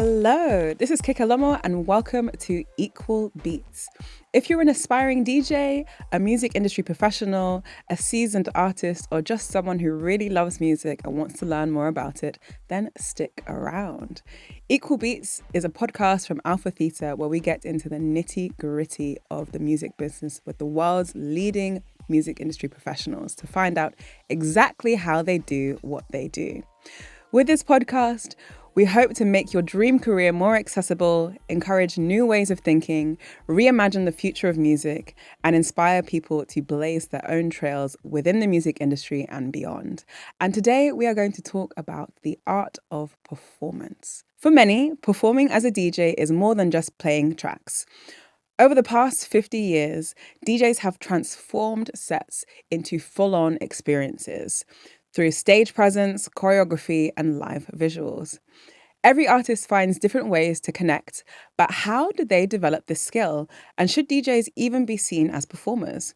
Hello, this is Kikalomo and welcome to Equal Beats. If you're an aspiring DJ, a music industry professional, a seasoned artist, or just someone who really loves music and wants to learn more about it, then stick around. Equal Beats is a podcast from Alpha Theta where we get into the nitty-gritty of the music business with the world's leading music industry professionals to find out exactly how they do what they do. With this podcast, we hope to make your dream career more accessible, encourage new ways of thinking, reimagine the future of music, and inspire people to blaze their own trails within the music industry and beyond. And today we are going to talk about the art of performance. For many, performing as a DJ is more than just playing tracks. Over the past 50 years, DJs have transformed sets into full-on experiences through stage presence, choreography, and live visuals. Every artist finds different ways to connect, but how do they develop this skill? And should DJs even be seen as performers?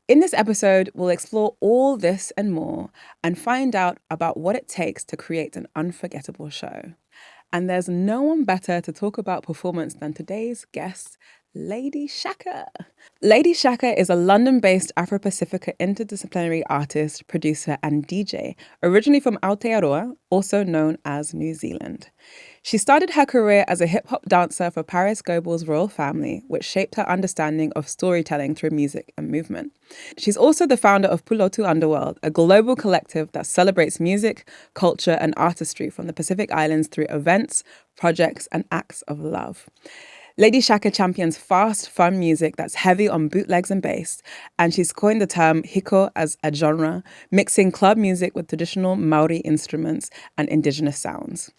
In this episode, we'll explore all this and more and find out about what it takes to create an unforgettable show. And there's no one better to talk about performance than today's guest, Lady Shaka. Lady Shaka is a London-based Afro Pasifika interdisciplinary artist, producer, and DJ, originally from Aotearoa, also known as New Zealand. She started her career as a hip-hop dancer for Parris Goebel's royal family, which shaped her understanding of storytelling through music and movement. She's also the founder of Pulotu Underworld, a global collective that celebrates music, culture, and artistry from the Pacific Islands through events, projects, and acts of love. Lady Shaka champions fast, fun music that's heavy on bootlegs and bass, and she's coined the term hiko as a genre, mixing club music with traditional Maori instruments and indigenous sounds.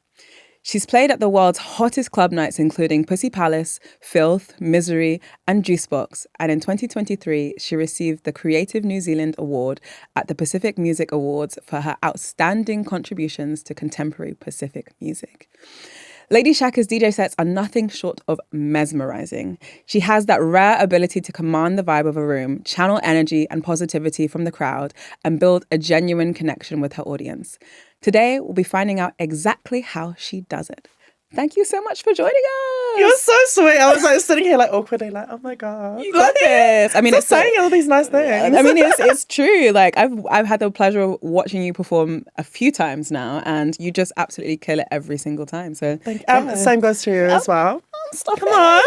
She's played at the world's hottest club nights, including Pussy Palace, Filth, Misery, and Juicebox, and in 2023, she received the Creative New Zealand Award at the Pacific Music Awards for her outstanding contributions to contemporary Pacific music. Lady Shaka's DJ sets are nothing short of mesmerizing. She has that rare ability to command the vibe of a room, channel energy and positivity from the crowd, and build a genuine connection with her audience. Today, we'll be finding out exactly how she does it. Thank you so much for joining us. You're so sweet. I was like sitting here like awkwardly like, oh my God. You got this. I mean, it's saying all these nice things. I mean, it's true. Like I've had the pleasure of watching you perform a few times now, and you just absolutely kill it every single time. So same goes to you as well. Stop Come on.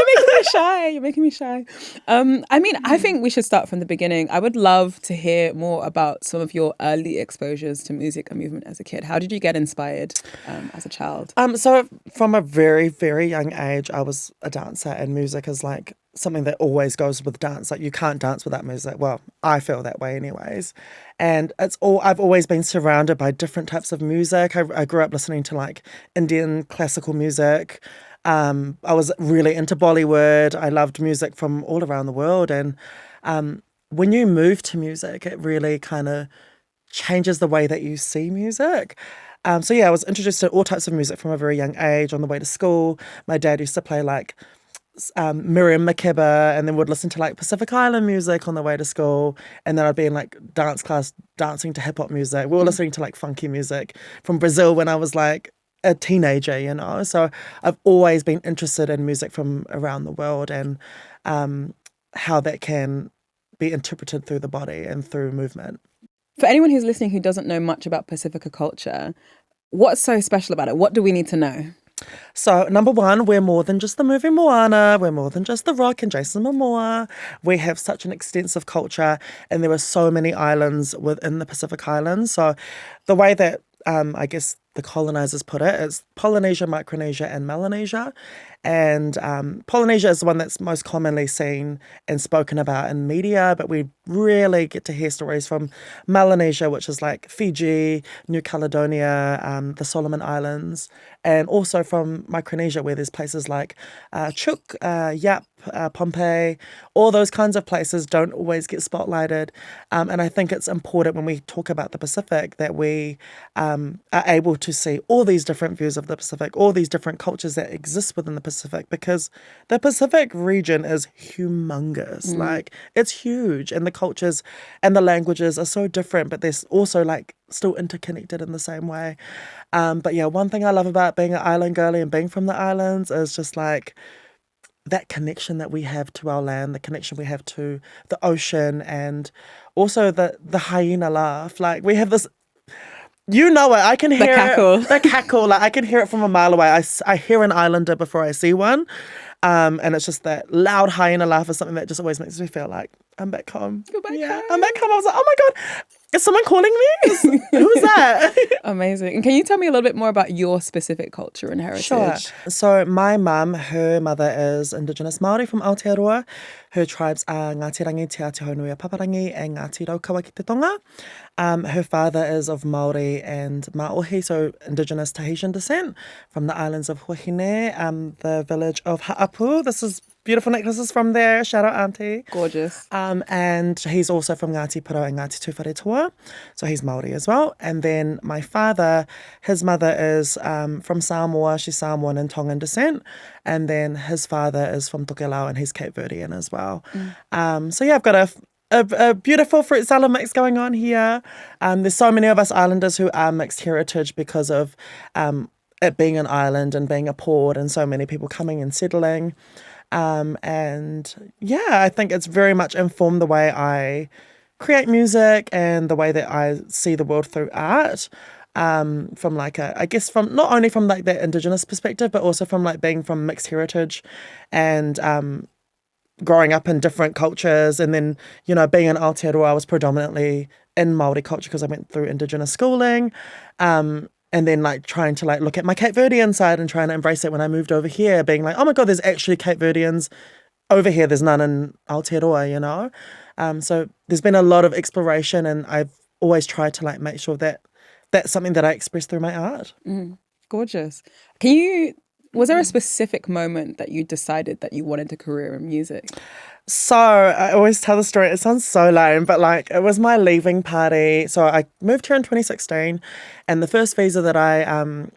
You're making me shy. I think we should start from the beginning. I would love to hear more about some of your early exposures to music and movement as a kid. How did you get inspired as a child? So from a very, very young age, I was a dancer, and music is like something that always goes with dance. Like you can't dance without music. Well, I feel that way anyways. And I've always been surrounded by different types of music. I grew up listening to like Indian classical music. I was really into Bollywood. I loved music from all around the world. And when you move to music, it really kind of changes the way that you see music. I was introduced to all types of music from a very young age on the way to school. My dad used to play like Miriam Makeba, and then would listen to like Pacific Island music on the way to school. And then I'd be in like dance class dancing to hip hop music. We were listening to like funky music from Brazil when I was like a teenager, you know. So I've always been interested in music from around the world and how that can be interpreted through the body and through movement. For anyone who's listening who doesn't know much about Pasifika culture, what's so special about it? What do we need to know? So, number one, we're more than just the movie Moana. We're more than just The Rock and Jason Momoa. We have such an extensive culture, and there are so many islands within the Pacific Islands. So the way that I guess the colonizers put it is Polynesia, Micronesia, and Melanesia. And Polynesia is the one that's most commonly seen and spoken about in media, but we rarely get to hear stories from Melanesia, which is like Fiji, New Caledonia, the Solomon Islands, and also from Micronesia, where there's places like Chuuk, Yap, Pohnpei. All those kinds of places don't always get spotlighted. And I think it's important when we talk about the Pacific that we are able to see all these different views of the Pacific, all these different cultures that exist within the Pacific, because the Pacific region is humongous. Like, it's huge, and the cultures and the languages are so different, but there's also like still interconnected in the same way. But yeah, one thing I love about being an island girly and being from the islands is just like that connection that we have to our land, the connection we have to the ocean, and also the hyena laugh. Like we have this, you know it. I can hear cackle. the cackle. Like I can hear it from a mile away. I hear an islander before I see one, and it's just that loud hyena laugh is something that just always makes me feel like I'm back home. You're back home. I'm back home. I was like, oh my god, is someone calling me? Who's that? Amazing. And can you tell me a little bit more about your specific culture and heritage? Sure. So my mum, her mother is Indigenous Māori from Aotearoa. Her tribes are Ngāti Rangi, Te Aotearoa Paparangi and Ngāti Raukawa ki te Tonga. Her father is of Māori and Maohi, so Indigenous Tahitian descent from the islands of Huahine, the village of Ha'apu. This is beautiful necklaces from there. Shout out Auntie. Gorgeous. And he's also from Ngāti Paro and Ngāti Tuwharetoa. So he's Māori as well. And then my father, his mother is from Samoa. She's Samoan and Tongan descent. And then his father is from Tokelau and he's Cape Verdean as well. So yeah, I've got a beautiful fruit salad mix going on here. There's so many of us islanders who are mixed heritage because of it being an island and being a port and so many people coming and settling. And yeah, I think it's very much informed the way I create music and the way that I see the world through art. From like I guess from not only from like that Indigenous perspective, but also from like being from mixed heritage and growing up in different cultures. And then, you know, being in Aotearoa, I was predominantly in Māori culture because I went through Indigenous schooling. And then like trying to like look at my Cape Verdean side and trying to embrace it when I moved over here, being like, oh my God, there's actually Cape Verdeans over here. There's none in Aotearoa, you know? So there's been a lot of exploration and I've always tried to like make sure that that's something that I express through my art. Gorgeous. Was there a specific moment that you decided that you wanted a career in music? So I always tell the story, it sounds so lame, but like it was my leaving party. So I moved here in 2016 and the first visa that I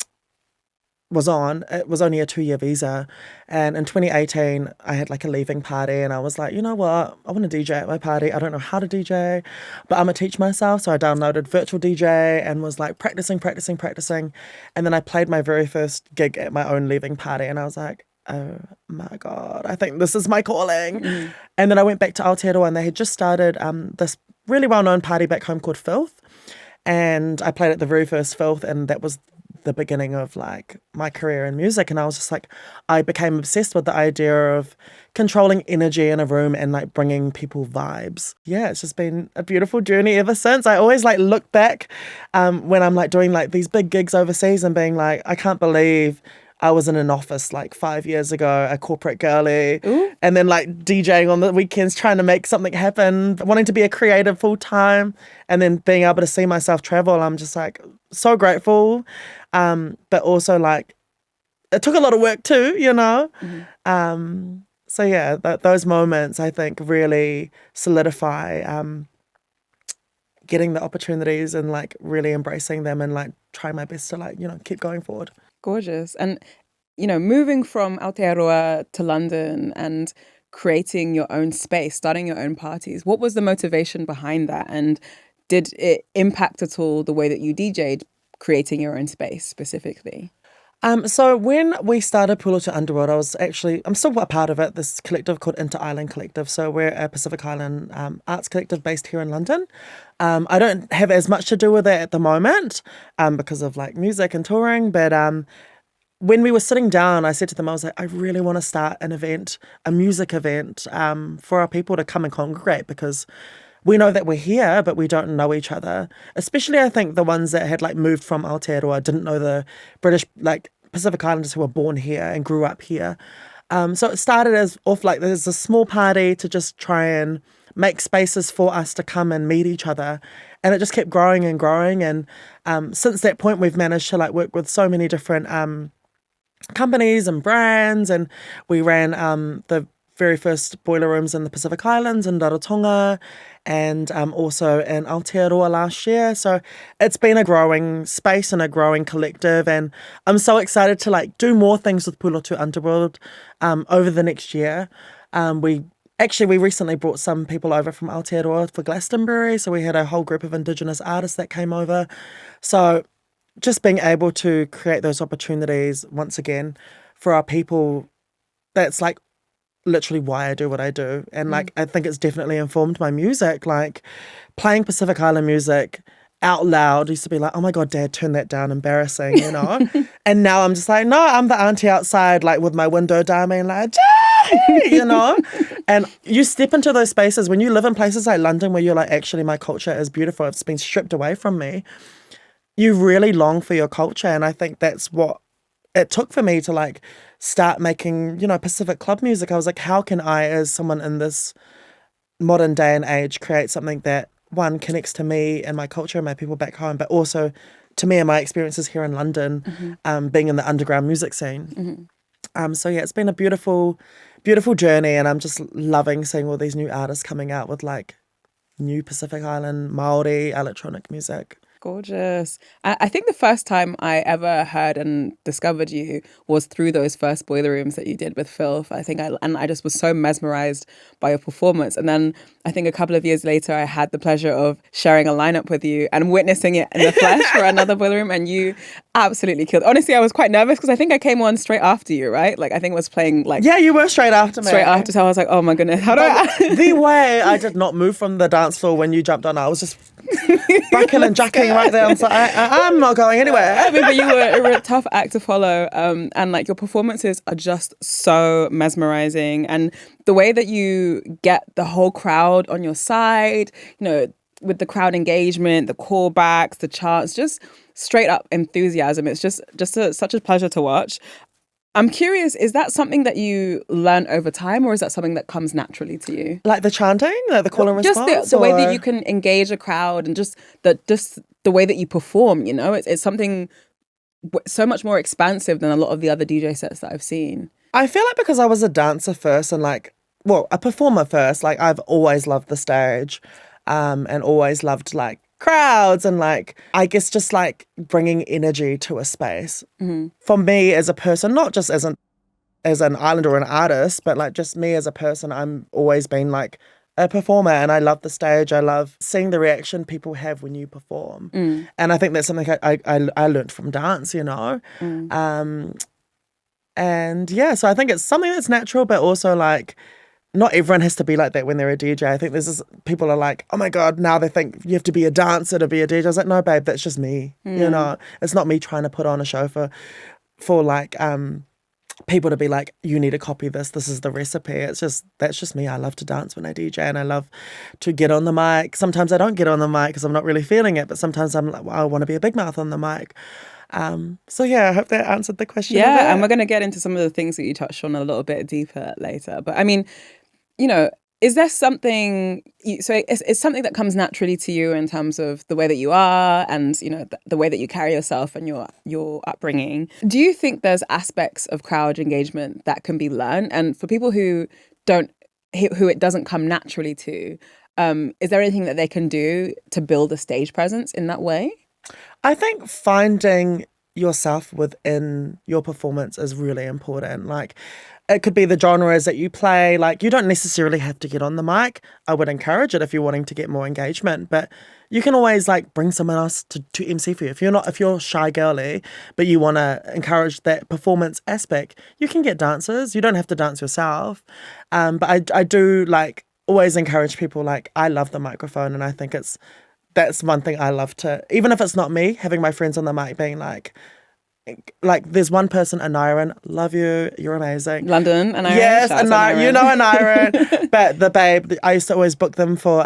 was on, it was only a 2-year visa. And in 2018, I had like a leaving party and I was like, you know what, I want to DJ at my party. I don't know how to DJ, but I'm going to teach myself. So I downloaded Virtual DJ and was like practicing. And then I played my very first gig at my own leaving party and I was like, oh my God, I think this is my calling. And then I went back to Aotearoa and they had just started this really well-known party back home called Filth. And I played at the very first Filth and that was the beginning of like my career in music. And I was just like, I became obsessed with the idea of controlling energy in a room and like bringing people vibes. Yeah, it's just been a beautiful journey ever since. I always like look back when I'm like doing like these big gigs overseas and being like, I can't believe I was in an office like 5 years ago, a corporate girly, and then like DJing on the weekends, trying to make something happen, wanting to be a creative full time, and then being able to see myself travel. I'm just like so grateful. But also like it took a lot of work too, you know? So yeah, those moments I think really solidify getting the opportunities and like really embracing them and like trying my best to like, you know, keep going forward. Gorgeous. And, you know, moving from Aotearoa to London and creating your own space, starting your own parties, what was the motivation behind that? And did it impact at all the way that you DJ'd, creating your own space specifically? So when we started Pulutu Underworld, I'm still a part of it, this collective called Inter-Island Collective. So we're a Pacific Island arts collective based here in London. I don't have as much to do with it at the moment because of like music and touring. But when we were sitting down, I said to them, I was like, I really want to start an event, a music event for our people to come and congregate because we know that we're here, but we don't know each other. Especially, I think, the ones that had like moved from Aotearoa didn't know the British, like Pacific Islanders who were born here and grew up here. So it started as off like there's a small party to just try and make spaces for us to come and meet each other. And it just kept growing and growing. And since that point, we've managed to like work with so many different companies and brands. And we ran the very first boiler rooms in the Pacific Islands in Rarotonga and also in Aotearoa last year. So it's been a growing space and a growing collective, and I'm so excited to like do more things with Pulutu Underworld over the next year. We actually, we recently brought some people over from Aotearoa for Glastonbury. So we had a whole group of Indigenous artists that came over. So just being able to create those opportunities once again for our people, that's like literally why I do what I do. And like, I think it's definitely informed my music. Like playing Pacific Island music out loud used to be like, oh my God, Dad, turn that down, embarrassing, you know? And now I'm just like, no, I'm the auntie outside, like with my window down, being like, Jay! You know? And you step into those spaces when you live in places like London where you're like, actually, my culture is beautiful. It's been stripped away from me. You really long for your culture. And I think that's what it took for me to like start making, you know, Pacific club music. I was like, how can I, as someone in this modern day and age, create something that one connects to me and my culture and my people back home, but also to me and my experiences here in London, being in the underground music scene. So yeah, it's been a beautiful, beautiful journey, and I'm just loving seeing all these new artists coming out with like new Pacific Island Māori electronic music. Gorgeous. I think the first time I ever heard and discovered you was through those first boiler rooms that you did with Filth. I just was so mesmerized by your performance. And then I think a couple of years later, I had the pleasure of sharing a lineup with you and witnessing it in the flesh for another boiler room. And you absolutely killed. Honestly, I was quite nervous because I think I came on straight after you, right? Like I think I was playing like... Yeah, you were straight after me. Straight after. So I was like, oh my goodness, how do I... The way I did not move from the dance floor when you jumped on, I was just bracking and jacking right there. I'm not going anywhere. I mean, but you were a tough act to follow, and like your performances are just so mesmerizing, and the way that you get the whole crowd on your side, you know, with the crowd engagement, the callbacks, the chants, just straight up enthusiasm. It's just such a pleasure to watch. I'm curious, is that something that you learn over time, or is that something that comes naturally to you? Like the chanting, like the call and response? Just the way that you can engage a crowd, and just the way that you perform, you know? It's something so much more expansive than a lot of the other DJ sets that I've seen. I feel like because I was a dancer first and like, well, a performer first, like I've always loved the stage, and always loved like crowds and like, I guess just like bringing energy to a space. For me as a person, not just as an islander or an artist, but like just me as a person, I'm always been like a performer, and I love the stage. I love seeing the reaction people have when you perform. And I think that's something I learned from dance, you know? And yeah, so I think it's something that's natural, but also like, not everyone has to be like that when they're a DJ. I think there's this, people are like, oh my God, now they think you have to be a dancer to be a DJ. I was like, no, babe, that's just me. You know, it's not me trying to put on a show for like people to be like, you need to copy this. This is the recipe. That's just me. I love to dance when I DJ, and I love to get on the mic. Sometimes I don't get on the mic because I'm not really feeling it, but sometimes I'm like, well, I want to be a big mouth on the mic. So yeah, I hope that answered the question. Yeah, and we're going to get into some of the things that you touched on a little bit deeper later. But I mean, you know, is there something, so it's something that comes naturally to you in terms of the way that you are and, you know, the way that you carry yourself and your upbringing. Do you think there's aspects of crowd engagement that can be learned? And for people who it doesn't come naturally to, is there anything that they can do to build a stage presence in that way? I think finding yourself within your performance is really important. Like, it could be the genres that you play. Like, you don't necessarily have to get on the mic. I would encourage it if you're wanting to get more engagement, but you can always like bring someone else to MC for you. If you're shy girly, but you want to encourage that performance aspect, you can get dancers. You don't have to dance yourself. But I do like always encourage people. Like, I love the microphone, and I think that's one thing I love to, even if it's not me, having my friends on the mic being like there's one person, Aniran, love you, you're amazing. London, Aniran. Yes, Aniran, you know Aniran. But the babe, I used to always book them for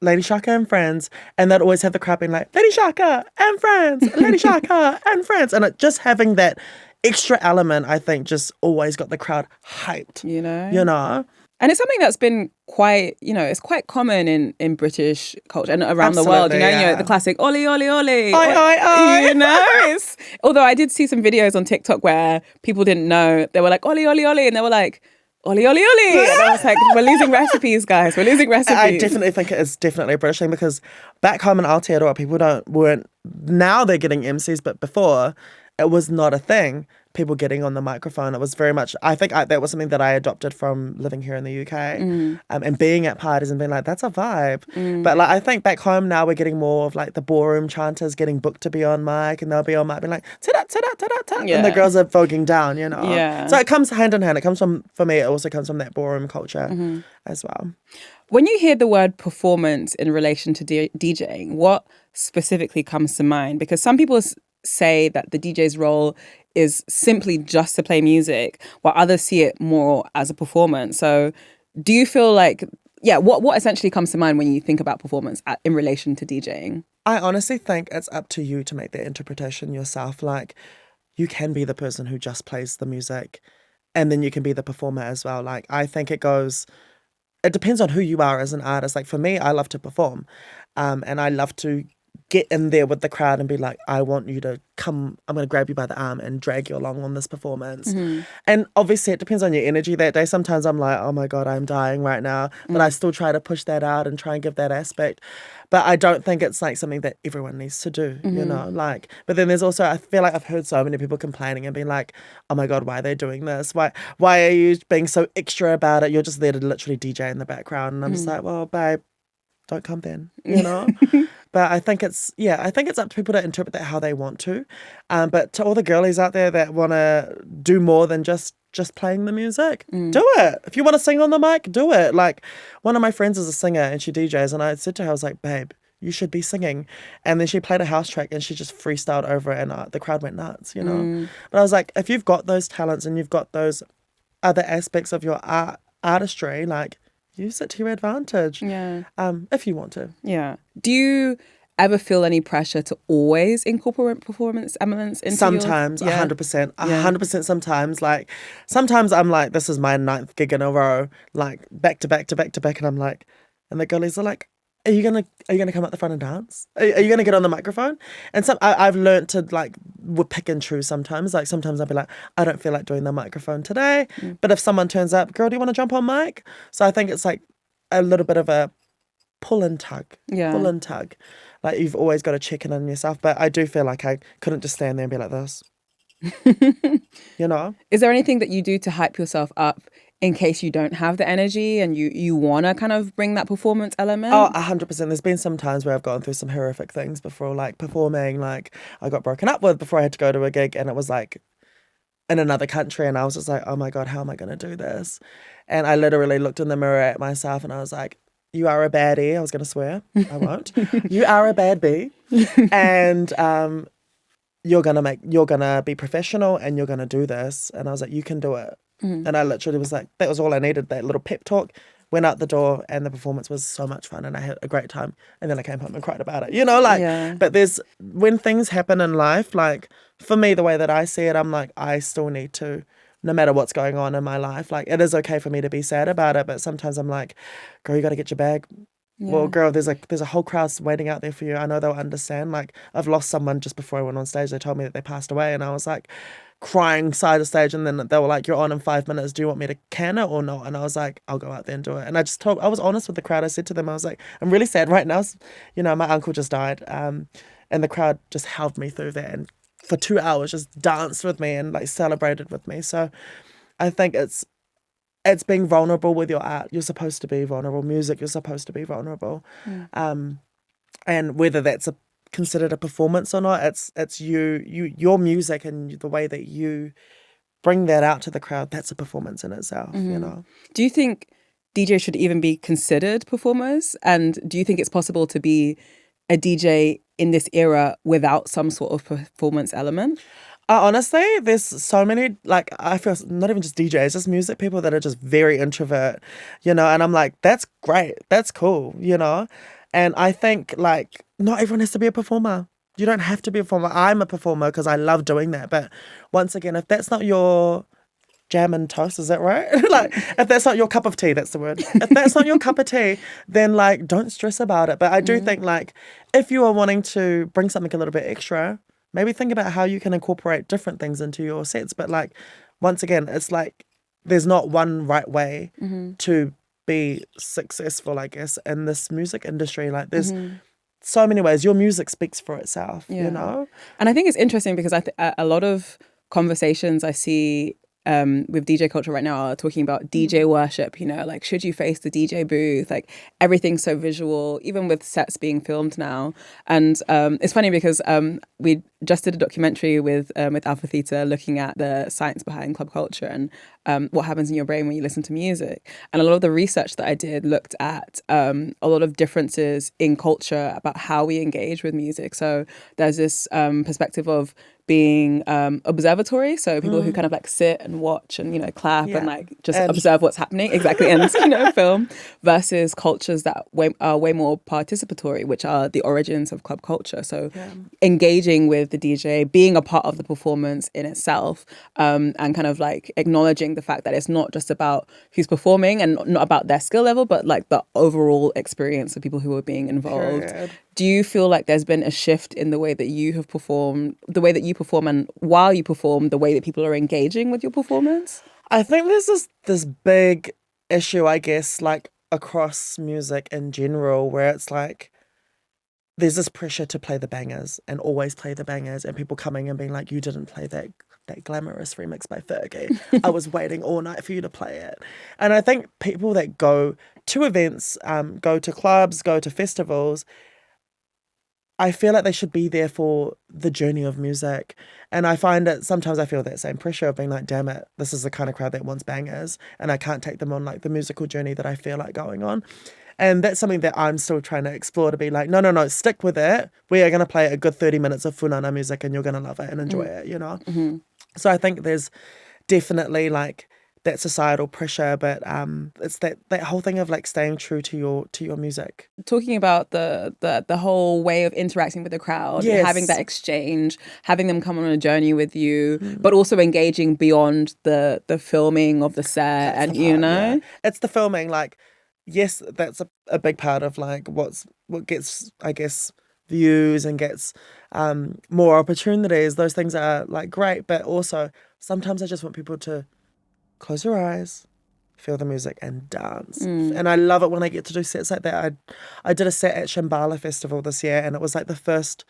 Lady Shaka and Friends, and they'd always have the crowd being like, Lady Shaka and Friends, Lady Shaka and Friends. And just having that extra element, I think, just always got the crowd hyped. You know? And it's something that's been quite, you know, it's quite common in British culture and around the world. You know, the classic Ollie, Ollie, Ollie. Oi. You know, although I did see some videos on TikTok where people didn't know. They were like, Ollie, Ollie, Ollie. And they were like, Ollie, Ollie, Ollie. And I was like, we're losing recipes, guys. We're losing recipes. I definitely think it is definitely a British thing, because back home in Aotearoa, people weren't, now they're getting MCs, but before it was not a thing. people getting on the microphone. It was very much, I think that was something that I adopted from living here in the UK, and being at parties and being like, that's a vibe. But like, I think back home now we're getting more of like the ballroom chanters getting booked to be on mic, and they'll be on mic being like, ta-da, ta-da, ta-da, ta-da, and the girls are voguing down, you know? Yeah. So it comes hand in hand. It comes from, for me, it also comes from that ballroom culture as well. When you hear the word performance in relation to DJing, what specifically comes to mind? Because some people say that the DJ's role is simply just to play music, while others see it more as a performance. So do you feel like, what essentially comes to mind when you think about performance in relation to DJing? I honestly think it's up to you to make that interpretation yourself. Like, you can be the person who just plays the music, and then you can be the performer as well. Like, I think it depends on who you are as an artist. Like, for me, I love to perform, and I love to get in there with the crowd and be like, I want you to come, I'm going to grab you by the arm and drag you along on this performance. And obviously it depends on your energy that day. Sometimes I'm like, oh my God, I'm dying right now. But I still try to push that out and try and give that aspect. But I don't think it's like something that everyone needs to do, you know, like, but then there's also, I feel like I've heard so many people complaining and being like, oh my God, why are they doing this? Why are you being so extra about it? You're just there to literally DJ in the background. And I'm just like, well, babe, don't come then, you know? But I think it's up to people to interpret that how they want to. But to all the girlies out there that want to do more than just playing the music, do it. If you want to sing on the mic, do it. Like, one of my friends is a singer and she DJs, and I said to her, I was like, babe, you should be singing. And then she played a house track and she just freestyled over it, and the crowd went nuts, you know? But I was like, if you've got those talents and you've got those other aspects of your artistry, like, use it to your advantage. Yeah. If you want to. Yeah. Do you ever feel any pressure to always incorporate performance elements into sometimes, 100%. 100% sometimes. Like, sometimes I'm like, this is my 9th gig in a row, like back to back to back to back, and I'm like, and the girlies are like, Are you gonna come up the front and dance? Are you gonna get on the microphone? And I've learned to like pick and choose sometimes. Like, sometimes I'll be like, I don't feel like doing the microphone today. But if someone turns up, girl, do you want to jump on mic? So I think it's like a little bit of a pull and tug. Yeah. Pull and tug. Like, you've always got to check in on yourself. But I do feel like I couldn't just stand there and be like this. You know? Is there anything that you do to hype yourself up in case you don't have the energy and you want to kind of bring that performance element? Oh, 100%. There's been some times where I've gone through some horrific things before, like performing. Like, I got broken up with before I had to go to a gig, and it was like in another country, and I was just like, oh my God, how am I going to do this? And I literally looked in the mirror at myself and I was like, you are a baddie. I was going to swear. I won't. You are a bad bee. And you're gonna be professional and you're gonna do this. And I was like, you can do it. And I literally was like, that was all I needed, that little pep talk. Went out the door, and the performance was so much fun, and I had a great time. And then I came home and cried about it, you know, like. Yeah. But when things happen in life, like, for me, the way that I see it, I'm like, I still need to, no matter what's going on in my life, like, it is okay for me to be sad about it, but sometimes I'm like, girl, you got to get your bag. Yeah. Well, girl, there's a whole crowd waiting out there for you. I know they'll understand. Like, I've lost someone just before I went on stage. They told me that they passed away, and I was like crying side of stage, and then they were like, you're on in 5 minutes. Do you want me to can it or not? And I was like, I'll go out there and do it. And I was honest with the crowd. I said to them, I was like, I'm really sad right now. You know, my uncle just died. And the crowd just held me through that, and for 2 hours just danced with me and like celebrated with me. So I think it's being vulnerable with your art. You're supposed to be vulnerable. Music, you're supposed to be vulnerable. And whether that's considered a performance or not, it's your music and the way that you bring that out to the crowd, that's a performance in itself, you know. Do you think DJs should even be considered performers? And do you think it's possible to be a DJ in this era without some sort of performance element? Honestly, there's so many, like, I feel not even just DJs, just music people that are just very introvert, you know, and I'm like, that's great, that's cool, you know. And I think, like, not everyone has to be a performer. You don't have to be a performer. I'm a performer because I love doing that. But once again, if that's not your jam and toast, is that right? Like, if that's not your cup of tea, that's the word. If that's not your cup of tea, then, like, don't stress about it. But I do think, like, if you are wanting to bring something a little bit extra, maybe think about how you can incorporate different things into your sets. But, like, once again, it's like there's not one right way to be successful, I guess, in this music industry. Like, there's so many ways. Your music speaks for itself, you know? And I think it's interesting because a lot of conversations I see with DJ culture right now are talking about DJ worship, like should you face the DJ booth? Like everything's so visual, even with sets being filmed now. And it's funny because we just did a documentary with Alpha Theta looking at the science behind club culture and what happens in your brain when you listen to music. And a lot of the research that I did looked at a lot of differences in culture about how we engage with music. So there's this perspective of being observatory, so people who kind of like sit and watch and clap and like just observe what's happening, exactly, and film, versus cultures that are way more participatory, which are the origins of club culture. So engaging with the DJ, being a part of the performance in itself, and kind of like acknowledging the fact that it's not just about who's performing and not about their skill level, but like the overall experience of people who are being involved. Period. Do you feel like there's been a shift in the way that you have performed, the way that you perform, and while you perform, the way that people are engaging with your performance? I think there's this big issue, I guess, like across music in general, where it's like there's this pressure to play the bangers and always play the bangers, and people coming and being like, you didn't play that glamorous remix by Fergie. I was waiting all night for you to play it. And I think people that go to events, go to clubs, go to festivals, I feel like they should be there for the journey of music. And I find that sometimes I feel that same pressure of being like, damn it, this is the kind of crowd that wants bangers, and I can't take them on like the musical journey that I feel like going on. And that's something that I'm still trying to explore, to be like, no, stick with it. We are going to play a good 30 minutes of funana music and you're going to love it and enjoy it, Mm-hmm. So I think there's definitely like that societal pressure, but it's that whole thing of like staying true to your music. Talking about the whole way of interacting with the crowd, having that exchange, having them come on a journey with you, but also engaging beyond the filming of the set. That's and the part, it's the filming. Like, yes, that's a big part of like what gets, I guess, views and gets more opportunities. Those things are like great, but also sometimes I just want people to close your eyes, feel the music and dance. And I love it when I get to do sets like that. I did a set at Shambhala Festival this year, and it was like the first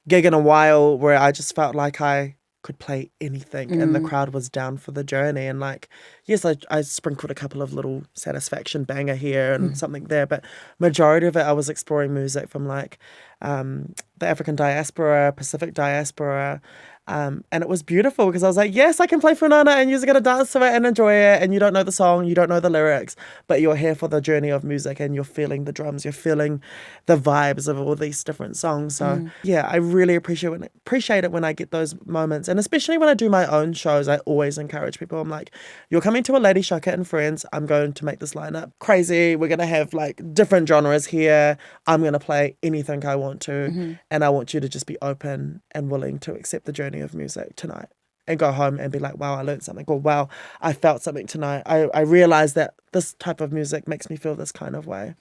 gig in a while where I just felt like I could play anything and the crowd was down for the journey. And like, yes, I sprinkled a couple of little satisfaction banger here and something there, but majority of it I was exploring music from like the African diaspora, Pacific diaspora, and it was beautiful because I was like, yes, I can play funana and you're going to dance to it and enjoy it, and you don't know the song, you don't know the lyrics, but you're here for the journey of music and you're feeling the drums, you're feeling the vibes of all these different songs. So yeah, I really appreciate it when I get those moments, and especially when I do my own shows, I always encourage people. I'm like, you're coming to a Lady Shaka and Friends, I'm going to make this lineup crazy, we're going to have like different genres here, I'm going to play anything I want to, and I want you to just be open and willing to accept the journey of music tonight and go home and be like, wow, I learned something, or wow, I felt something tonight. I realized that this type of music makes me feel this kind of way.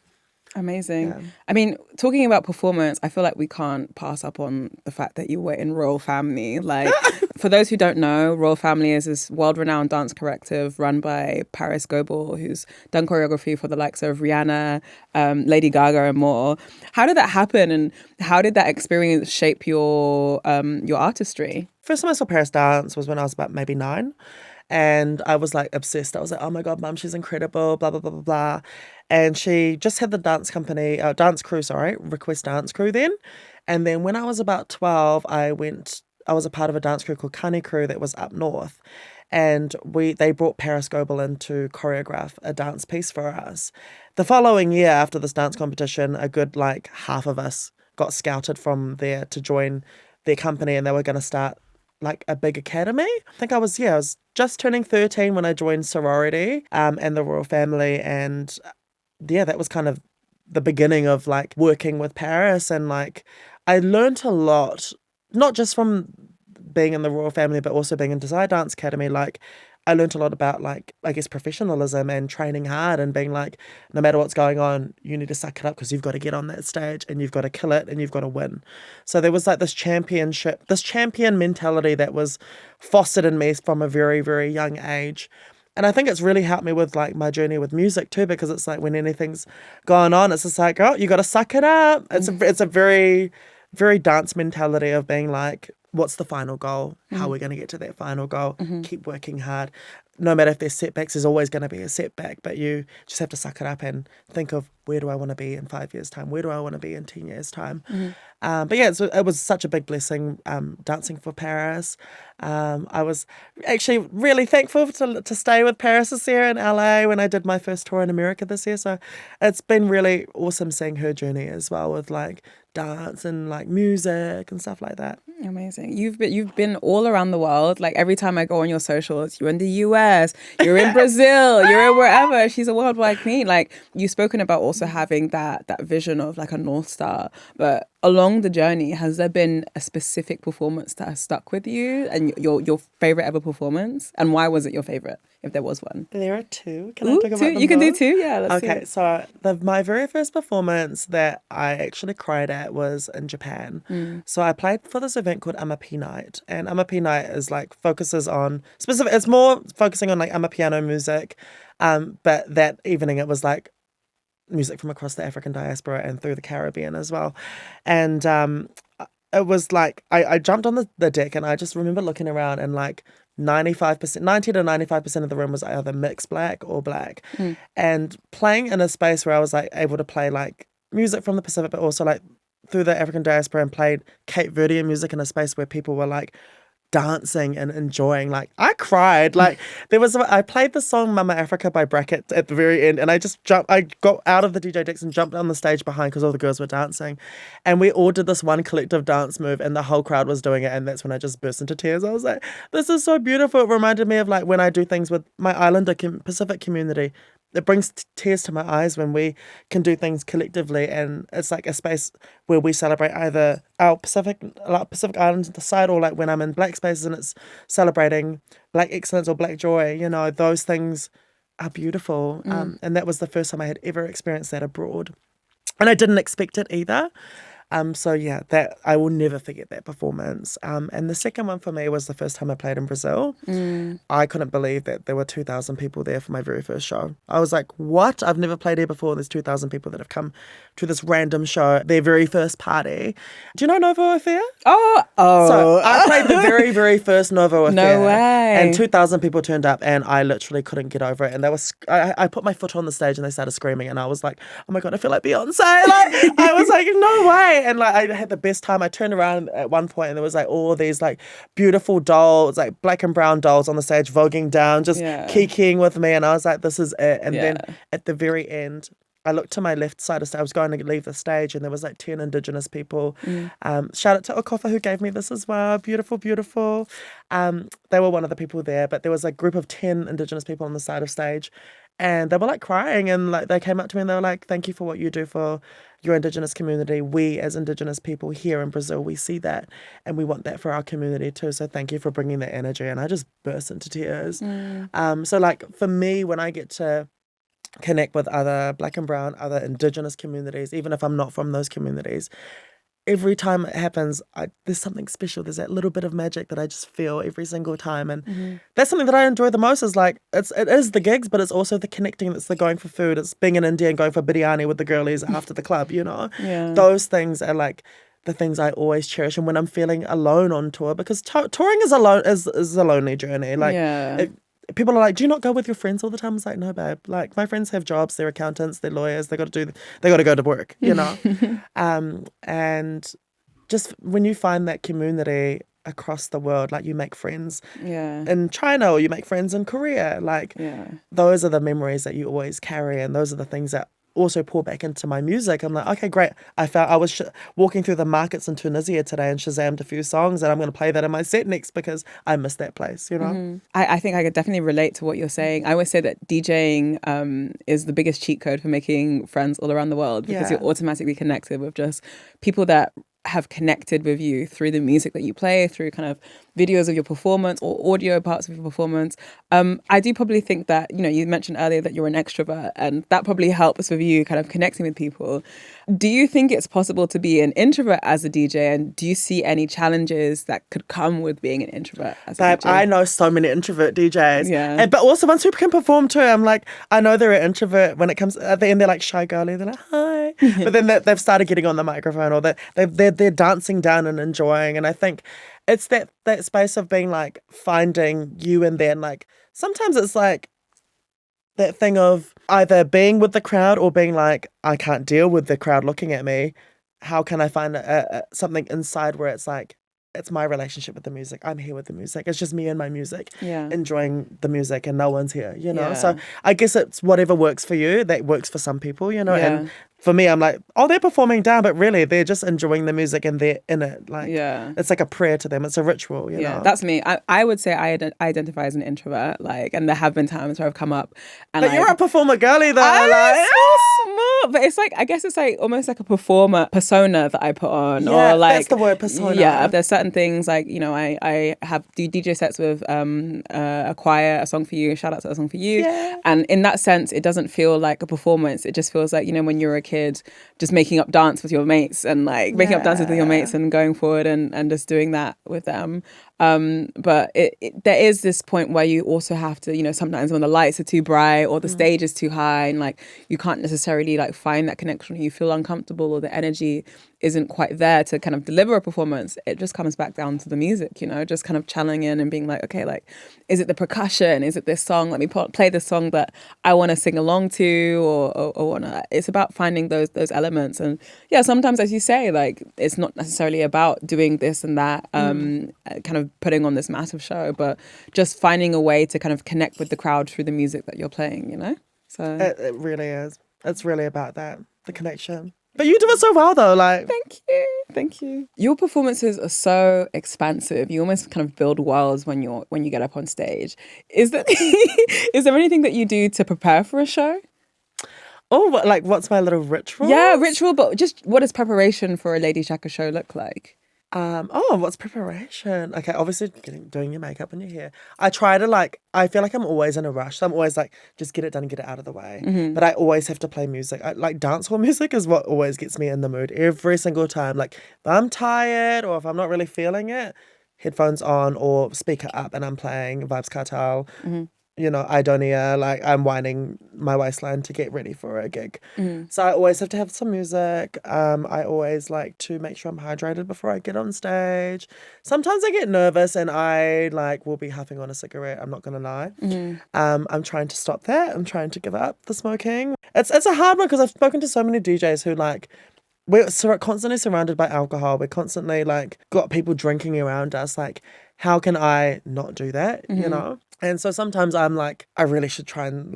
Amazing. Yeah. I mean, talking about performance, I feel like we can't pass up on the fact that you were in Royal Family. Like, for those who don't know, Royal Family is this world-renowned dance collective run by Parris Goebel, who's done choreography for the likes of Rihanna, Lady Gaga, and more. How did that happen, and how did that experience shape your artistry? First time I saw Parris dance was when I was about maybe 9. And I was like obsessed. I was like, oh my God, Mum, she's incredible, blah, blah, blah, blah, blah. And she just had the dance crew, Request Dance Crew then. And then when I was about 12, I was a part of a dance crew called Kani Crew that was up north. And they brought Parris Goebel in to choreograph a dance piece for us. The following year after this dance competition, a good like half of us got scouted from there to join their company, and they were going to start like a big academy. I think I was just turning 13 when I joined sorority and the Royal Family, and that was kind of the beginning of like working with Parris. And like I learned a lot, not just from being in the Royal Family, but also being in Desire Dance Academy. Like I learned a lot about like, I guess, professionalism and training hard and being like, no matter what's going on, you need to suck it up because you've got to get on that stage and you've got to kill it and you've got to win. So there was like this champion mentality that was fostered in me from a very, very young age. And I think it's really helped me with like my journey with music too, because it's like when anything's going on, it's just like, oh, you got to suck it up. It's a very, very dance mentality of being like, what's the final goal? How are we going to get to that final goal? Keep working hard. No matter if there's setbacks, there's always going to be a setback, but you just have to suck it up and think of, where do I want to be in 5 years' time? Where do I want to be in 10 years' time? But yeah, so it was such a big blessing dancing for Parris. I was actually really thankful to stay with Parris this year in LA when I did my first tour in America this year. So it's been really awesome seeing her journey as well with like dance and like music and stuff like that. Amazing. You've been all around the world. Like every time I go on your socials, you're in the US, you're in Brazil, you're in wherever. She's a worldwide queen. Like you've spoken about also having that vision of like a North Star. But along the journey, has there been a specific performance that has stuck with you and your favorite ever performance? And why was it your favorite, if there was one? There are two. Can I talk about them You can do both? two, yeah. Let's Okay, so my very first performance that I actually cried at was in Japan. So I played for this event called Amapi Night, and Amapi Night is like focuses on specific. It's more focusing on like Amapiano music, but that evening it was like music from across the African diaspora and through the Caribbean as well, and it was like I jumped on the deck and I just remember looking around and like 90 to 95% of the room was either mixed black or black. And playing in a space where I was like able to play like music from the Pacific, but also like through the African diaspora, and played Cape Verdean music in a space where people were like dancing and enjoying. Like I cried. Like I played the song Mama Africa by Bracket at the very end, and I got out of the DJ decks and jumped on the stage behind because all the girls were dancing, and we all did this one collective dance move and the whole crowd was doing it, and that's when I just burst into tears. I was like, this is so beautiful. It reminded me of like when I do things with my Islander Pacific community. It brings tears to my eyes when we can do things collectively, and it's like a space where we celebrate either our Pacific Islands the side, or like when I'm in black spaces and it's celebrating black excellence or black joy. You know, those things are beautiful. And that was the first time I had ever experienced that abroad, and I didn't expect it either. So yeah, that I will never forget that performance. And the second one for me was the first time I played in Brazil. I couldn't believe that there were 2,000 people there for my very first show. I was like, what? I've never played here before. There's 2,000 people that have come to this random show, their very first party. Do you know Novo Affair? Oh. So I played the very, very first Novo Affair. No way. And 2,000 people turned up, and I literally couldn't get over it. And I put my foot on the stage and they started screaming, and I was like, oh my God, I feel like Beyonce. Like, I was like, no way. And like I had the best time. I turned around at one point and there was like all these like beautiful dolls, like black and brown dolls on the stage voguing down, just kikiing with me. And I was like, this is it. And then at the very end, I looked to my left side of stage. I was going to leave the stage and there was like 10 Indigenous people. Shout out to Okofa who gave me this as well. Beautiful, beautiful. They were one of the people there, but there was a group of 10 Indigenous people on the side of stage. And they were like crying, and like they came up to me and they were like, thank you for what you do for your Indigenous community. We as Indigenous people here in Brazil, we see that and we want that for our community too. So thank you for bringing that energy. And I just burst into tears. So like for me, when I get to connect with other black and brown, other Indigenous communities, even if I'm not from those communities, every time it happens, there's something special. There's that little bit of magic that I just feel every single time. And that's something that I enjoy the most is like, it is the gigs, but it's also the connecting. It's the going for food. It's being in India and going for biryani with the girlies after the club, you know? Those things are like the things I always cherish. And when I'm feeling alone on tour, because touring is a lonely journey. Like, people are like, do you not go with your friends all the time? I was like, no, babe. Like, my friends have jobs, they're accountants, they're lawyers, they got to go to work, you know? And just when you find that community across the world, like you make friends in China or you make friends in Korea, like those are the memories that you always carry, and those are the things that also pour back into my music. I'm like, okay, great. I was walking through the markets in Tunisia today and Shazammed a few songs, and I'm going to play that in my set next because I miss that place, you know? I think I could definitely relate to what you're saying. I always say that DJing is the biggest cheat code for making friends all around the world, because you're automatically connected with just people that have connected with you through the music that you play, through kind of videos of your performance or audio parts of your performance. I do probably think that, you know, you mentioned earlier that you're an extrovert, and that probably helps with you kind of connecting with people. Do you think it's possible to be an introvert as a DJ, and do you see any challenges that could come with being an introvert as a DJ? I know so many introvert DJs, but also ones who can perform too. I'm like, I know they're an introvert when it comes at the end, they're like shy girly, they're like hi, but then they've started getting on the microphone, or they're dancing down and enjoying. And I think it's that space of being like finding you, and then like sometimes it's like that thing of either being with the crowd or being like, I can't deal with the crowd looking at me. How can I find something inside where it's like, it's my relationship with the music. I'm here with the music. It's just me and my music, enjoying the music, and no one's here, you know? So I guess it's whatever works for you, that works for some people, you know? And for me, I'm like, oh, they're performing down, but really they're just enjoying the music and they're in it. Like, it's like a prayer to them. It's a ritual, you know? That's me. I would say I identify as an introvert, like, and there have been times where I've come up and but you're a performer girly though. I'm like, so smart, but it's like, I guess it's like almost like a performer persona that I put on, or like, that's the word, persona. Yeah, there's certain things like, you know, I do DJ sets with a choir, a song for you, shout out to a song for you, and in that sense, it doesn't feel like a performance. It just feels like, you know, when you're a kid, just making up dance with your mates and like making up dances with your mates and going forward and just doing that with them. But there is this point where you also have to, you know, sometimes when the lights are too bright or the stage is too high and like you can't necessarily like find that connection, or you feel uncomfortable, or the energy isn't quite there to kind of deliver a performance. It just comes back down to the music, you know, just kind of channeling in and being like, okay, like, is it the percussion? Is it this song? Let me play the song that I want to sing along to, or wanna. It's about finding those elements. And yeah, sometimes, as you say, like, it's not necessarily about doing this and that, kind of putting on this massive show, but just finding a way to kind of connect with the crowd through the music that you're playing, you know? So it really is. It's really about that, the connection. But you do it so well though, like. Thank you. Your performances are so expansive. You almost kind of build worlds when you get up on stage. Is there is there anything that you do to prepare for a show? Oh, like what's my little ritual? Yeah, ritual, but just what does preparation for a Lady Shaka show look like? What's preparation? Okay, obviously doing your makeup and your hair. I try to I feel like I'm always in a rush. So I'm always like, just get it done and get it out of the way. But I always have to play music. Like dancehall music is what always gets me in the mood every single time. Like if I'm tired or if I'm not really feeling it, headphones on or speaker up and I'm playing Vibes Cartel. You know, Idonia, like I'm winding my waistline to get ready for a gig. So I always have to have some music. I always like to make sure I'm hydrated before I get on stage. Sometimes I get nervous and I will be huffing on a cigarette, I'm not gonna lie. I'm trying to stop that. I'm trying to give up the smoking. It's a hard one because I've spoken to so many DJs who we're constantly surrounded by alcohol. We're constantly got people drinking around us. Like, how can I not do that, you know? And so sometimes I'm like, I really should try and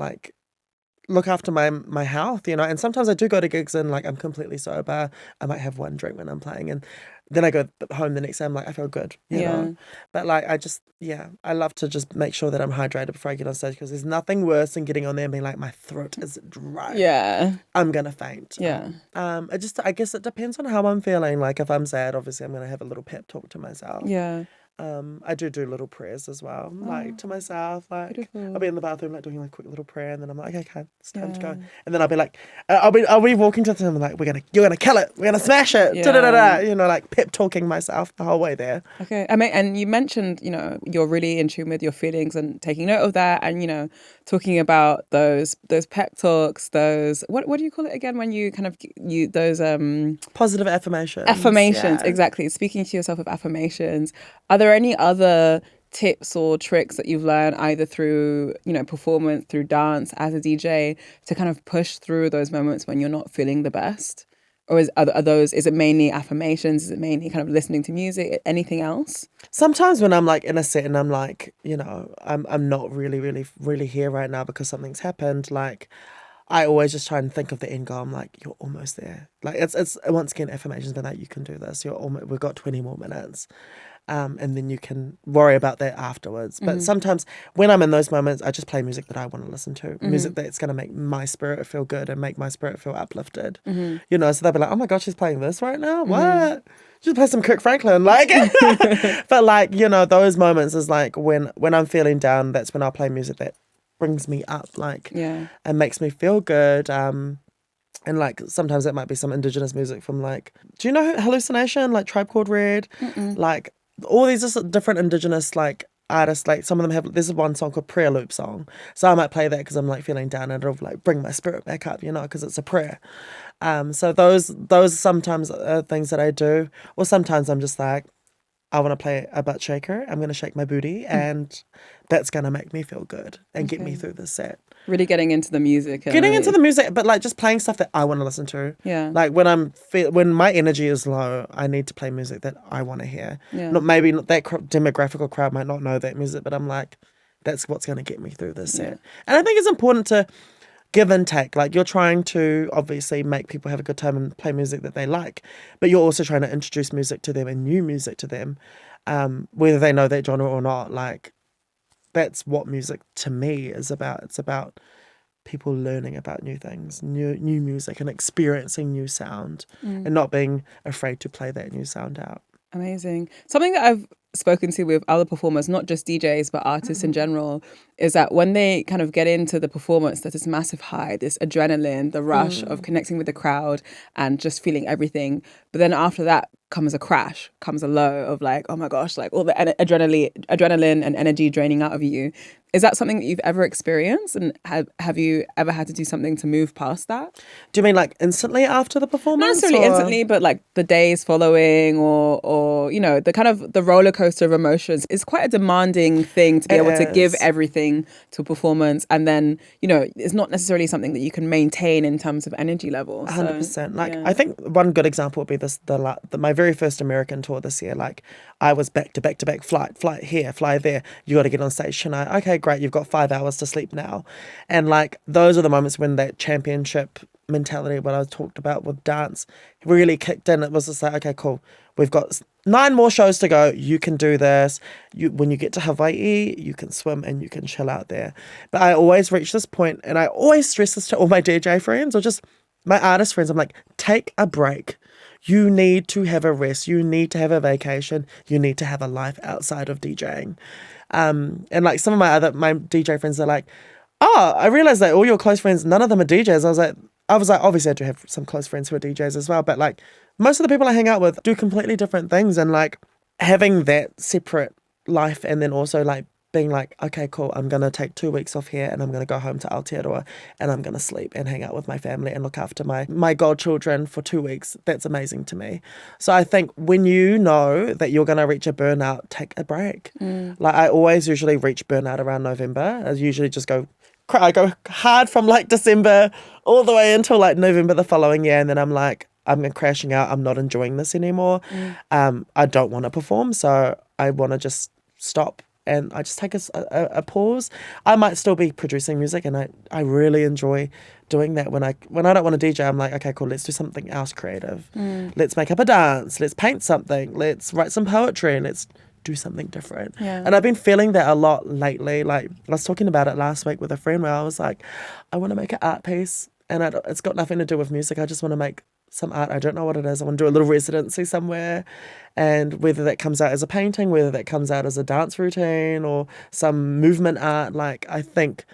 look after my health, you know? And sometimes I do go to gigs and I'm completely sober. I might have one drink when I'm playing and then I go home the next day, I'm like, I feel good, you know? But I love to just make sure that I'm hydrated before I get on stage because there's nothing worse than getting on there and being like, my throat is dry. Yeah. I'm going to faint. Yeah. I guess it depends on how I'm feeling. Like if I'm sad, obviously I'm going to have a little pep talk to myself. Yeah. I do little prayers as well, to myself. Beautiful. I'll be in the bathroom doing a quick little prayer, and then I'm like, okay, it's time to go. And then I'll be like, I'll be walking to them like, you're gonna kill it, we're gonna smash it, you know, pep talking myself the whole way there. Okay, and you mentioned, you know, you're really in tune with your feelings and taking note of that, and you know, talking about those pep talks, those what do you call it again when you kind of those positive affirmations. Exactly. Speaking to yourself with affirmations. Are there any other tips or tricks that you've learned either through, you know, performance, through dance as a DJ to kind of push through those moments when you're not feeling the best? Or is it mainly affirmations? Is it mainly kind of listening to music? Anything else? Sometimes when I'm in a set and I'm you know, I'm not really here right now because something's happened, I always just try and think of the end goal. I'm like, you're almost there. It's once again affirmations, but you can do this. We've got 20 more minutes. And then you can worry about that afterwards. But sometimes when I'm in those moments, I just play music that I want to listen to, music that's going to make my spirit feel good and make my spirit feel uplifted. You know, so they'll be like, oh my gosh, she's playing this right now? What? Just play some Kirk Franklin. But you know, those moments is when I'm feeling down, that's when I'll play music that brings me up, and makes me feel good. And sometimes it might be some indigenous music from do you know Hallucination, Tribe Called Red? All these different indigenous artists, some of them have, there's one song called Prayer Loop Song. So I might play that because I'm feeling down and it'll bring my spirit back up, you know, because it's a prayer. So those sometimes are things that I do. Or sometimes I'm just I want to play a butt shaker. I'm going to shake my booty, and that's going to make me feel good and get me through the set. Really getting into the music. Getting into the music, but like just playing stuff that I want to listen to. Yeah. Like when my energy is low, I need to play music that I want to hear. Yeah. Not that demographical crowd might not know that music, but I'm like, that's what's going to get me through this set. And I think it's important to give and take. Like, you're trying to obviously make people have a good time and play music that they like, but you're also trying to introduce music to them and new music to them, whether they know that genre or not. Like, that's what music to me is about. It's about people learning about new things, new music, and experiencing new sound, and not being afraid to play that new sound out. Amazing. Something that I've spoken to with other performers, not just DJs, but artists in general, is that when they kind of get into the performance, there's this massive high, this adrenaline, the rush of connecting with the crowd and just feeling everything. But then after that comes a crash, comes a low of like, oh my gosh, like all the adrenaline and energy draining out of you. Is that something that you've ever experienced? And have you ever had to do something to move past that? Do you mean like instantly after the performance? Not necessarily instantly, but like the days following or you know, the kind of the roller coaster of emotions is quite a demanding thing to be able to give everything to a performance. And then, you know, it's not necessarily something that you can maintain in terms of energy level. 100%. Like, I think one good example would be my very first American tour this year. Like, I was back to back to back, flight here, fly there. You got to get on stage tonight. Okay, great. You've got 5 hours to sleep now. And like, those are the moments when that championship mentality, what I talked about with dance, really kicked in. It was just like, okay, cool. We've got 9 more shows to go. You can do this. When you get to Hawaii, you can swim and you can chill out there. But I always reach this point, and I always stress this to all my DJ friends or just my artist friends. I'm like, take a break. You need to have a rest. You need to have a vacation. You need to have a life outside of DJing. And like some of my DJ friends are like, oh, I realized that all your close friends, none of them are DJs. I was like, obviously I do have some close friends who are DJs as well, but like most of the people I hang out with do completely different things, and like having that separate life, and then also like being like, okay, cool, I'm going to take 2 weeks off here and I'm going to go home to Aotearoa and I'm going to sleep and hang out with my family and look after my godchildren for 2 weeks. That's amazing to me. So I think when you know that you're going to reach a burnout, take a break. Like, I always usually reach burnout around November. I usually just I go hard from like December all the way until like November the following year, and then I'm like, I'm crashing out. I'm not enjoying this anymore. I don't want to perform, so I want to just stop. And I just take a pause. I might still be producing music, and I really enjoy doing that. When I don't want to DJ, I'm like, okay, cool, let's do something else creative. Let's make up a dance. Let's paint something. Let's write some poetry, and let's do something different. And I've been feeling that a lot lately. Like, I was talking about it last week with a friend where I was like, I want to make an art piece, and it's got nothing to do with music. I just want to make some art. I don't know what it is. I want to do a little residency somewhere, and whether that comes out as a painting, whether that comes out as a dance routine or some movement art, like, I think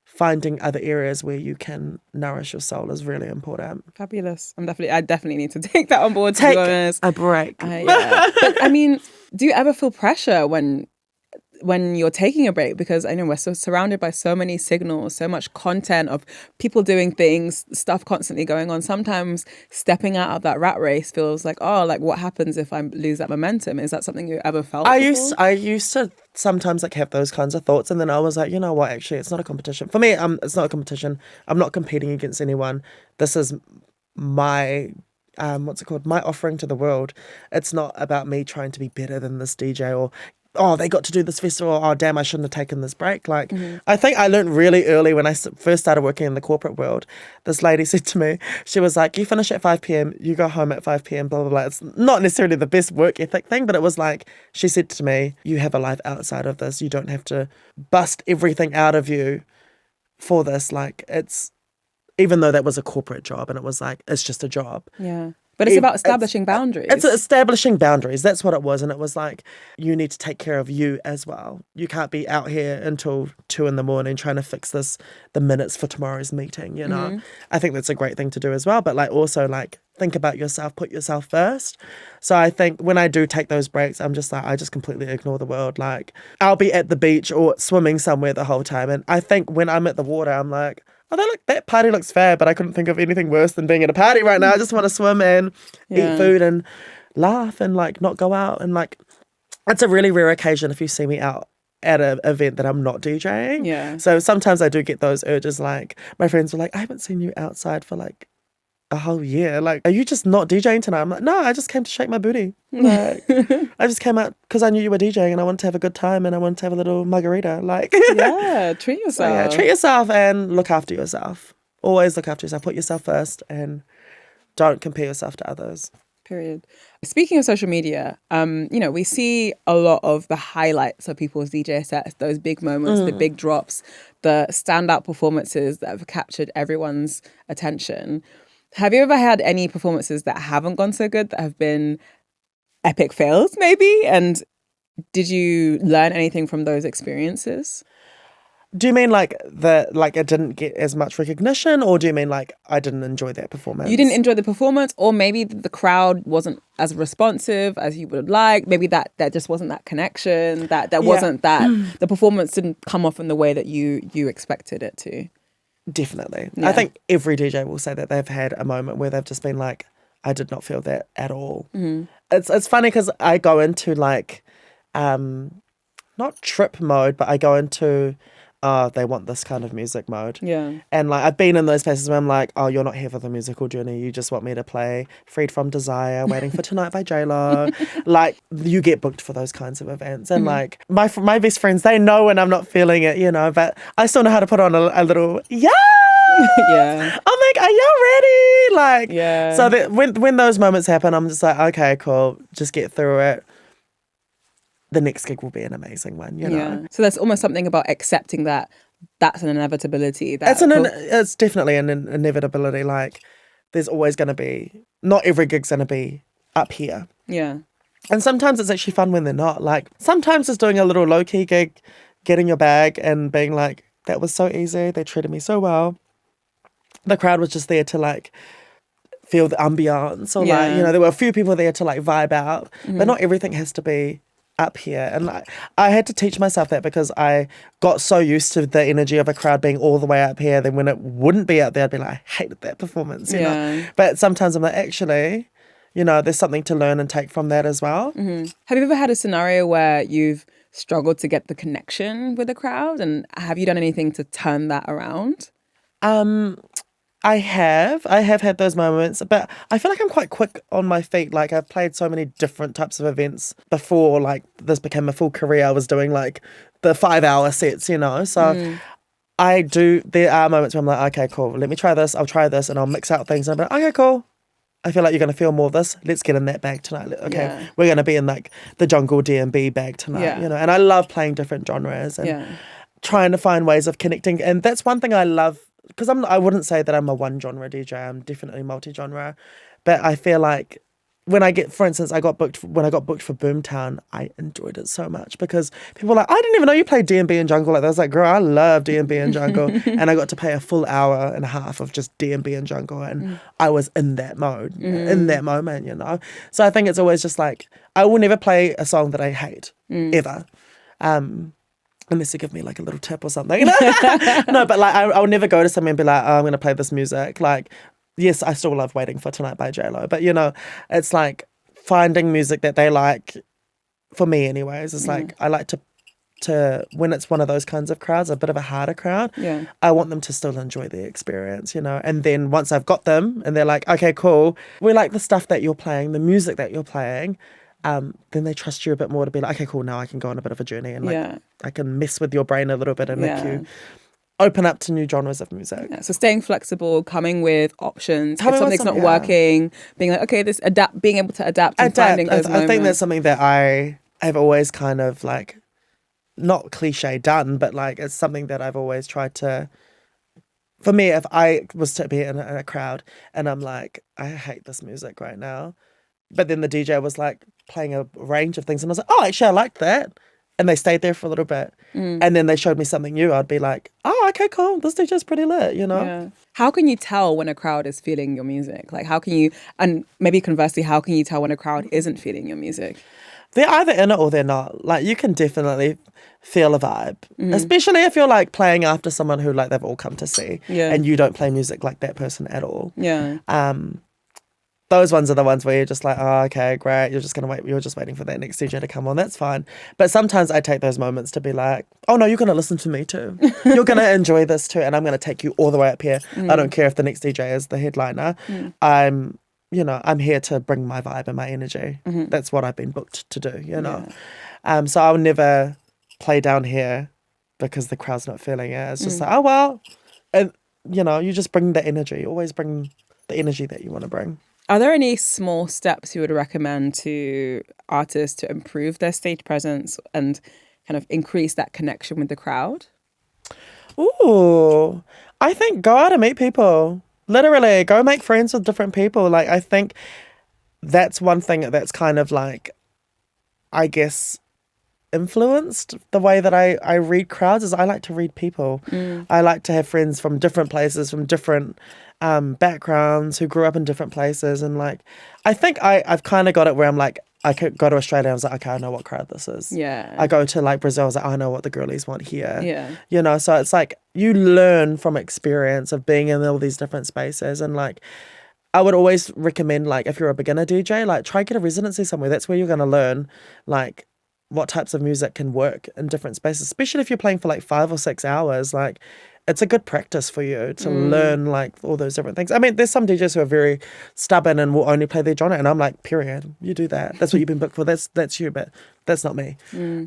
finding other areas where you can nourish your soul is really important. Fabulous. I definitely need to take that on board, to be honest. A break. But I mean, do you ever feel pressure when you're taking a break? Because I know we're so surrounded by so many signals, so much content of people doing things, stuff constantly going on. Sometimes stepping out of that rat race feels like, oh, like what happens if I lose that momentum? Is that something you ever felt before? I used to sometimes like have those kinds of thoughts, and then I was like, you know what, actually it's not a competition. For me, it's not a competition. I'm not competing against anyone. This is my my offering to the world. It's not about me trying to be better than this DJ, or oh, they got to do this festival, oh damn, I shouldn't have taken this break. Like, I think I learned really early when I first started working in the corporate world. This lady said to me, she was like, you finish at 5 p.m, you go home at 5 p.m, blah blah blah. It's not necessarily the best work ethic thing, but it was like, she said to me, you have a life outside of this. You don't have to bust everything out of you for this. Like, it's, even though that was a corporate job, and it was like, it's just a job. Yeah. But it's about establishing boundaries. It's establishing boundaries. That's what it was. And it was like, you need to take care of you as well. You can't be out here until 2 a.m. trying to fix the minutes for tomorrow's meeting, you know? I think that's a great thing to do as well. But like, also like, think about yourself, put yourself first. So I think when I do take those breaks, I'm just like, I just completely ignore the world. Like, I'll be at the beach or swimming somewhere the whole time. And I think when I'm at the water, I'm like, oh, that party looks fair, but I couldn't think of anything worse than being at a party right now. I just want to swim and eat food and laugh and like not go out and like it's a really rare occasion if you see me out at an event that I'm not DJing. Yeah. So sometimes I do get those urges. Like my friends were like, I haven't seen you outside for like a whole year. Like, are you just not DJing tonight? I'm like, no, I just came to shake my booty. Like, I just came out because I knew you were DJing and I wanted to have a good time and I wanted to have a little margarita. Like, Yeah, treat yourself. so yeah, treat yourself and look after yourself. Always look after yourself. Put yourself first and don't compare yourself to others. Period. Speaking of social media, we see a lot of the highlights of people's DJ sets, those big moments, the big drops, the standout performances that have captured everyone's attention. Have you ever had any performances that haven't gone so good, that have been epic fails maybe? And did you learn anything from those experiences? Do you mean like it didn't get as much recognition, or do you mean like I didn't enjoy that performance? You didn't enjoy the performance, or maybe the crowd wasn't as responsive as you would like. Maybe that just wasn't that connection. That wasn't that the performance didn't come off in the way that you expected it to. Definitely. Yeah. I think every DJ will say that they've had a moment where they've just been like, I did not feel that at all. Mm-hmm. It's funny because I go into like, not trip mode, but I go into, they want this kind of music mode. Yeah. And like I've been in those places where I'm like, oh, you're not here for the musical journey. You just want me to play Freed from Desire, Waiting for Tonight by J-Lo. Like you get booked for those kinds of events. And like my best friends, they know when I'm not feeling it, but I still know how to put on a little, yeah. Yeah. I'm like, are y'all ready? Like, yeah. So that when those moments happen, I'm just like, okay, cool. Just get through it. The next gig will be an amazing one, you know? Yeah. So there's almost something about accepting that that's an inevitability. It's definitely an inevitability. Like, there's always going to be, not every gig's going to be up here. Yeah. And sometimes it's actually fun when they're not. Like, sometimes it's doing a little low-key gig, getting your bag and being like, that was so easy. They treated me so well. The crowd was just there to like feel the ambiance, or like, there were a few people there to like vibe out, but not everything has to be up here. And like, I had to teach myself that because I got so used to the energy of a crowd being all the way up here. Then when it wouldn't be up there, I'd be like, I hated that performance, you know. But sometimes I'm like, actually, there's something to learn and take from that as well. Mm-hmm. Have you ever had a scenario where you've struggled to get the connection with the crowd, and have you done anything to turn that around? I have had those moments, but I feel like I'm quite quick on my feet. Like I've played so many different types of events before, like this became a full career. I was doing like the 5-hour sets, so there are moments where I'm like, okay, cool, let me try this, I'll try this, and I'll mix out things and I'm like, okay, cool, I feel like you're going to feel more of this, let's get in that bag tonight. Okay, we're going to be in like the jungle D&B bag tonight, and I love playing different genres and trying to find ways of connecting. And that's one thing I love, because I wouldn't say that I'm a one genre DJ. I'm definitely multi-genre, but I feel like when I got booked for Boomtown, I enjoyed it so much because people were like, I didn't even know you played D&B and jungle. Like, I was like, girl, I love D&B and jungle, and I got to play a full hour and a half of just D&B and jungle, and I was in that mode, in that moment, So I think it's always just like, I will never play a song that I hate ever. Unless you give me like a little tip or something. No, but like I would never go to someone and be like, oh, I'm going to play this music. Like, yes, I still love Waiting for Tonight by J-Lo. But, it's like finding music that they like, for me anyways. It's like I like to, when it's one of those kinds of crowds, a bit of a harder crowd, I want them to still enjoy the experience, And then once I've got them and they're like, okay, cool, we like the stuff that you're playing, the music that you're playing, then they trust you a bit more to be like, okay, cool, now I can go on a bit of a journey and like I can mess with your brain a little bit and make you open up to new genres of music. Yeah, so staying flexible, coming with options. If something's not working, being like, okay, being able to adapt and finding those moments. I think that's something that I have always kind of like, not cliche done, but like it's something that I've always tried to. For me, if I was to be in a crowd and I'm like, I hate this music right now, but then the DJ was like playing a range of things and I was like, oh, actually I liked that. And they stayed there for a little bit. And then they showed me something new. I'd be like, oh, okay, cool. This DJ's pretty lit, Yeah. How can you tell when a crowd is feeling your music? Like how can you, and maybe conversely, how can you tell when a crowd isn't feeling your music? They're either in it or they're not. Like you can definitely feel a vibe. Especially if you're like playing after someone who like they've all come to see. And you don't play music like that person at all. Yeah. those ones are the ones where you're just like, oh, okay, great. You're just waiting for that next DJ to come on. That's fine. But sometimes I take those moments to be like, oh no, you're going to listen to me too. You're going to enjoy this too. And I'm going to take you all the way up here. I don't care if the next DJ is the headliner. I'm here to bring my vibe and my energy. That's what I've been booked to do, So I'll never play down here because the crowd's not feeling it. It's just like, oh, well. And, you just bring the energy. You always bring the energy that you want to bring. Are there any small steps you would recommend to artists to improve their stage presence and kind of increase that connection with the crowd? Ooh, I think go out and meet people. Literally, go make friends with different people. Like, I think that's one thing that's kind of like, I guess, influenced the way that I read crowds is I like to read people. I like to have friends from different places, from different backgrounds, who grew up in different places. And like, I think I've kind of got it where I'm like, I could go to Australia and I was like, okay, I know what crowd this is. Yeah. I go to like Brazil, I was like, I know what the girlies want here. Yeah. So it's like you learn from experience of being in all these different spaces. And like, I would always recommend, like, if you're a beginner DJ, like, try get a residency somewhere. That's where you're going to learn, like, what types of music can work in different spaces, especially if you're playing for like 5 or 6 hours. Like, it's a good practice for you to learn like all those different things. I mean, there's some DJs who are very stubborn and will only play their genre, and I'm like, period, you do that. That's what you've been booked for. That's you, but that's not me.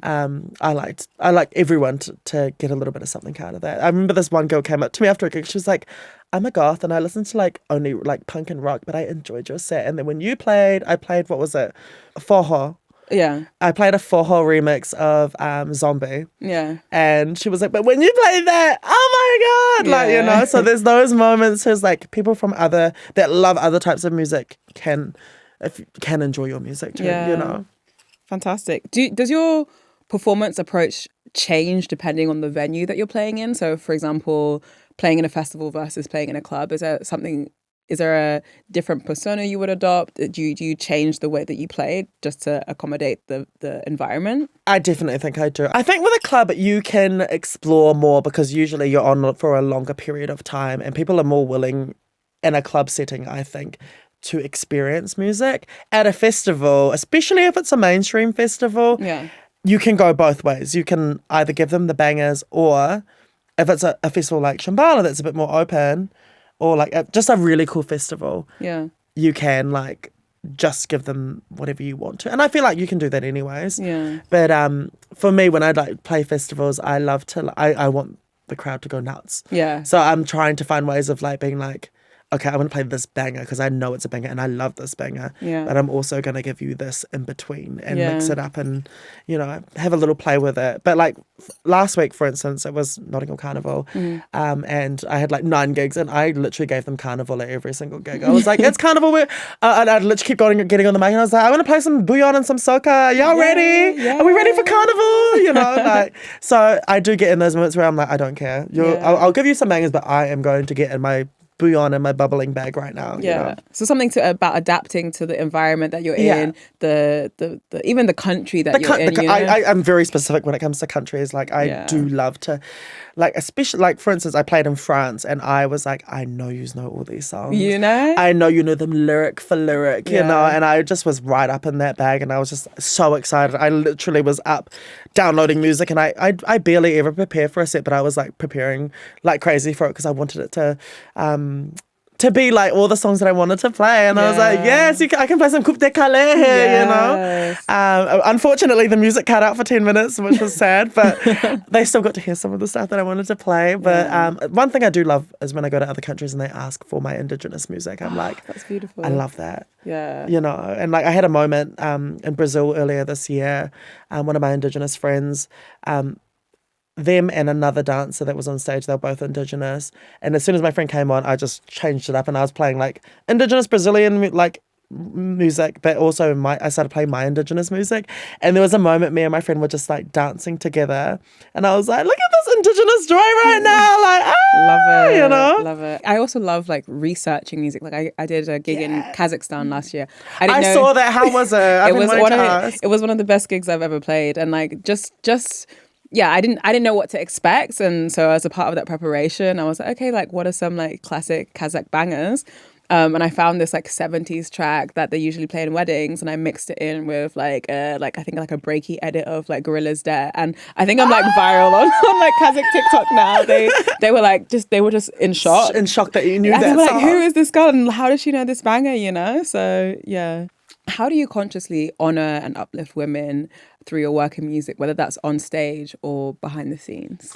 I like everyone to get a little bit of something out of that. I remember this one girl came up to me after a gig. She was like, I'm a goth and I listen to like only like punk and rock, but I enjoyed your set. And then when you played, I played, what was it? Forró. Yeah. I played a Forró remix of Zombie. Yeah. And she was like, but when you played that, oh my God. Like, so there's those moments who's like people from that love other types of music can enjoy your music too, Fantastic. Does your performance approach change depending on the venue that you're playing in? So for example, playing in a festival versus playing in a club, is there a different persona you would adopt? Do you change the way that you play just to accommodate the environment? I definitely think I do. I think with a club, you can explore more because usually you're on for a longer period of time and people are more willing in a club setting, I think, to experience music. At a festival, especially if it's a mainstream festival, you can go both ways. You can either give them the bangers, or if it's a festival like Shambhala that's a bit more open, or like just a really cool festival, you can like just give them whatever you want to. And I feel like you can do that anyways. But for me, when I like play festivals, I love to, I want the crowd to go nuts. So I'm trying to find ways of like being like, okay, I'm going to play this banger because I know it's a banger and I love this banger. But I'm also going to give you this in between and mix it up and, have a little play with it. But like last week, for instance, it was Nottingham Carnival and I had like 9 gigs and I literally gave them Carnival at every single gig. I was like, it's Carnival. And I'd literally keep getting on the mic and I was like, I want to play some bouillon and some soca. Y'all ready? Yeah. Are we ready for Carnival? So I do get in those moments where I'm like, I don't care. I'll give you some bangers, but I am going to get in my bouillon in my bubbling bag right now. So something about adapting to the environment that you're in, the even the country that you're in. I'm very specific when it comes to countries. Like I do love to, like, especially like for instance, I played in France and I was like, I know you know all these songs. I know you know them lyric for lyric. And I just was right up in that bag and I was just so excited. I literally was up downloading music and I barely ever prepare for a set, but I was like preparing like crazy for it because I wanted it to be like all the songs that I wanted to play. And I was like, yes, I can play some Coupe de Calais here, Unfortunately, the music cut out for 10 minutes, which was sad, but they still got to hear some of the stuff that I wanted to play. But one thing I do love is when I go to other countries and they ask for my Indigenous music. I'm like, that's beautiful. I love that. And like I had a moment in Brazil earlier this year, one of my Indigenous friends, them and another dancer that was on stage, they were both Indigenous. And as soon as my friend came on, I just changed it up and I was playing like Indigenous Brazilian like music, but also I started playing my Indigenous music. And there was a moment me and my friend were just like dancing together. And I was like, look at this Indigenous joy right now. Like, love it. Love it. I also love like researching music. Like I did a gig in Kazakhstan last year. I saw that. How was it? It was one of the best gigs I've ever played. And like just I didn't know what to expect. And so as a part of that preparation, I was like, okay, like what are some like classic Kazakh bangers? And I found this like 70s track that they usually play in weddings, and I mixed it in with like I think like a breaky edit of like Gorilla's Dead, and I think I'm like viral on like Kazakh TikTok now. They were just in shock. In shock that you knew And that they were song. like, who is this girl and how does she know this banger, you know? So yeah. How do you consciously honor and uplift women through your work in music, whether that's on stage or behind the scenes?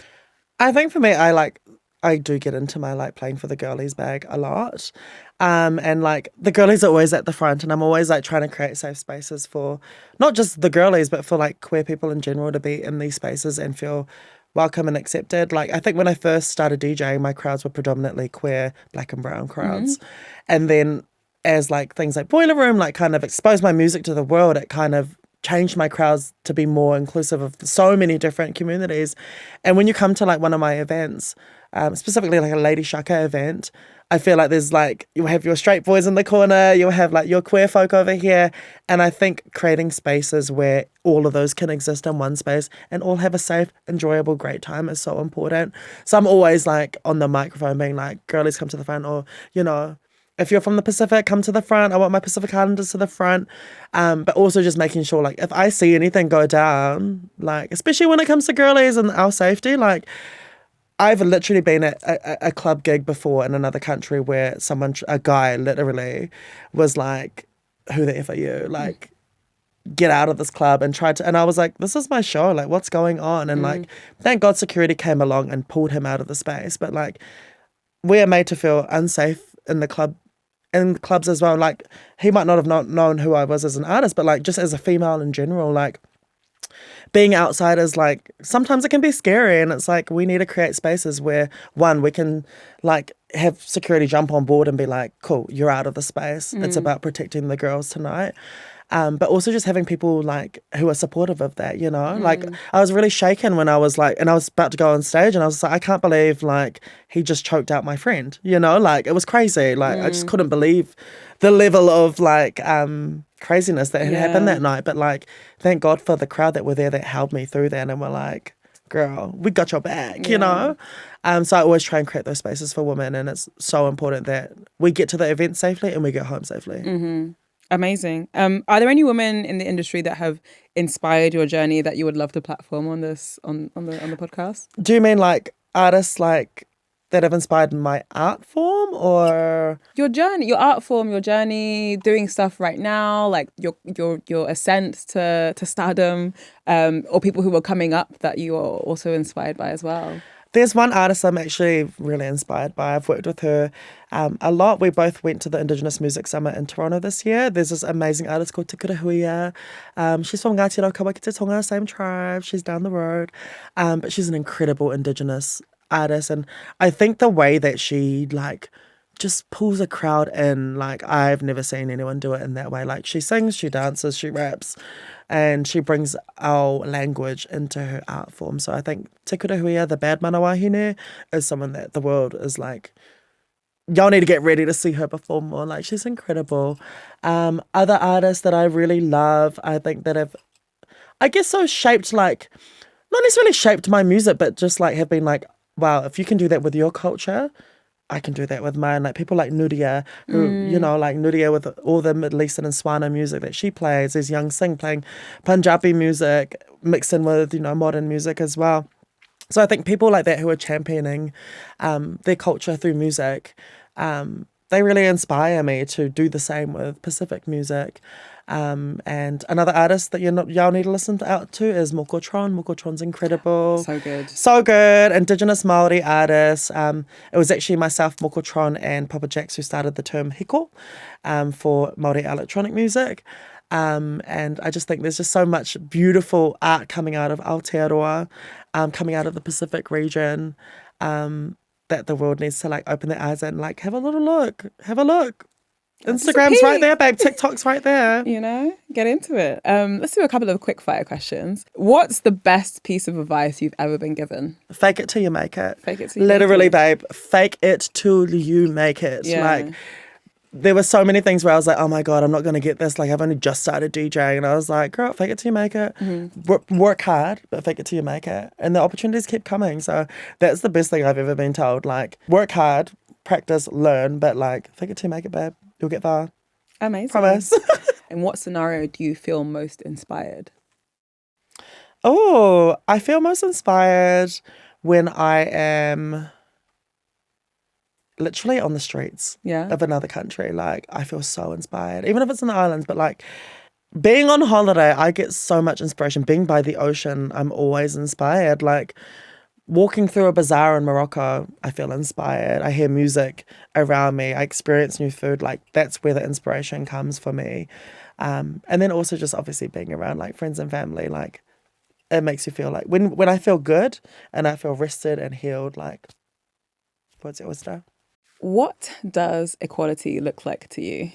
I think for me, I do get into my like playing for the girlies bag a lot. And like the girlies are always at the front, and I'm always like trying to create safe spaces for not just the girlies, but for like queer people in general to be in these spaces and feel welcome and accepted. Like I think when I first started DJing, my crowds were predominantly queer, black and brown crowds. And then as like things like Boiler Room like kind of exposed my music to the world, it kind of changed my crowds to be more inclusive of so many different communities. And when you come to like one of my events, specifically like a Lady Shaka event, I feel like there's like, you'll have your straight boys in the corner, you'll have like your queer folk over here. And I think creating spaces where all of those can exist in one space and all have a safe, enjoyable, great time is so important. So I'm always like on the microphone being like, girlies come to the front, or, you know, if you're from the Pacific, come to the front. I want my Pacific Islanders to the front. But also just making sure, like, if I see anything go down, like, especially when it comes to girlies and our safety, like, I've literally been at a club gig before in another country where a guy literally was like, who the F are you? Like, get out of this club, and I was like, this is my show. Like, what's going on? And like, thank God security came along and pulled him out of the space. But like, we are made to feel unsafe in the clubs as well. Like, he might not have known who I was as an artist, but like just as a female in general, like being outside is like, sometimes it can be scary, and it's like we need to create spaces where one, we can like have security jump on board and be like, cool, you're out of the space. It's about protecting the girls tonight. But also just having people like who are supportive of that, you know? Like I was really shaken when I was like, and I was about to go on stage, and I was like, I can't believe like he just choked out my friend, you know? Like it was crazy. Like I just couldn't believe the level of like craziness that had happened that night. But like, thank God for the crowd that were there that held me through that and were like, girl, we got your back, you know? So I always try and create those spaces for women, and it's so important that we get to the event safely and we get home safely. Amazing. Are there any women in the industry that have inspired your journey that you would love to platform on this on the podcast? Do you mean like artists like that have inspired my art form, or Your journey, your art form, your journey, doing stuff right now, like your ascent to stardom, or people who are coming up that you are also inspired by as well? There's one artist I'm actually really inspired by. I've worked with her a lot. We both went to the Indigenous Music Summit in Toronto this year. There's this amazing artist called Te Huia. She's from Ngāti Kawakite Tonga, same tribe. She's down the road. But she's an incredible Indigenous artist. And I think the way that she like just pulls a crowd in, like I've never seen anyone do it in that way. Like she sings, she dances, she raps, and she brings our language into her art form. So I think Te Huia, the bad mana wahine, is someone that the world is like, y'all need to get ready to see her perform more. Like she's incredible. Other artists that I really love, I think that have, I guess so shaped like, not necessarily shaped my music, but just like have been like, wow, if you can do that with your culture, I can do that with mine. Like people like Nuria, who, you know, like Nuria with all the Middle Eastern and Swana music that she plays. There's Young Singh playing Punjabi music, mixed in with, you know, modern music as well. So I think people like that who are championing their culture through music, they really inspire me to do the same with Pacific music. And another artist that y'all need to listen out to is Mokotron. Mokotron's incredible. So good. So good. Indigenous Māori artist. It was actually myself, Mokotron, and Papa Jax who started the term hiko for Māori electronic music. And I just think there's just so much beautiful art coming out of Aotearoa, coming out of the Pacific region, that the world needs to like open their eyes and like have a little look. Have a look. Instagram's right there, babe. TikTok's right there. You know, get into it. Let's do a couple of quick fire questions. What's the best piece of advice you've ever been given? Fake it till you make it. Fake it till you Literally, make it. babe. Fake it till you make it. Yeah. Like, there were so many things where I was like, oh my God, I'm not going to get this. Like, I've only just started DJing. And I was like, girl, fake it till you make it. Work hard, but fake it till you make it. And the opportunities keep coming. So that's the best thing I've ever been told. Like, work hard, practice, learn, but like, fake it till you make it, babe. You'll get far. Amazing. Promise. In what scenario do you feel most inspired? Oh, I feel most inspired when I am literally on the streets of another country. Like, I feel so inspired, even if it's in the islands, but like being on holiday, I get so much inspiration. Being by the ocean, I'm always inspired. Like walking through a bazaar in Morocco, I feel inspired. I hear music around me. I experience new food. Like that's where the inspiration comes for me. And then also just obviously being around like friends and family, like it makes you feel like when I feel good and I feel rested and healed, like what's your stuff? What does equality look like to you?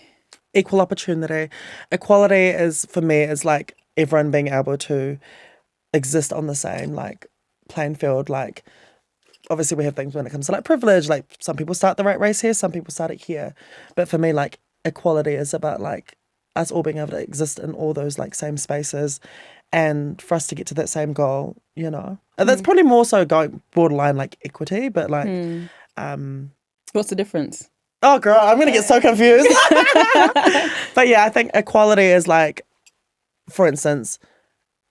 Equal opportunity. Equality is for me is like everyone being able to exist on the same like playing field. Like obviously we have things when it comes to like privilege, like some people start the right race here, some people start it here, but for me like equality is about like us all being able to exist in all those like same spaces and for us to get to that same goal, you know. And that's probably more so going borderline like equity, but like What's the difference? oh girl, I'm gonna get so confused. But yeah, I think equality is like, for instance,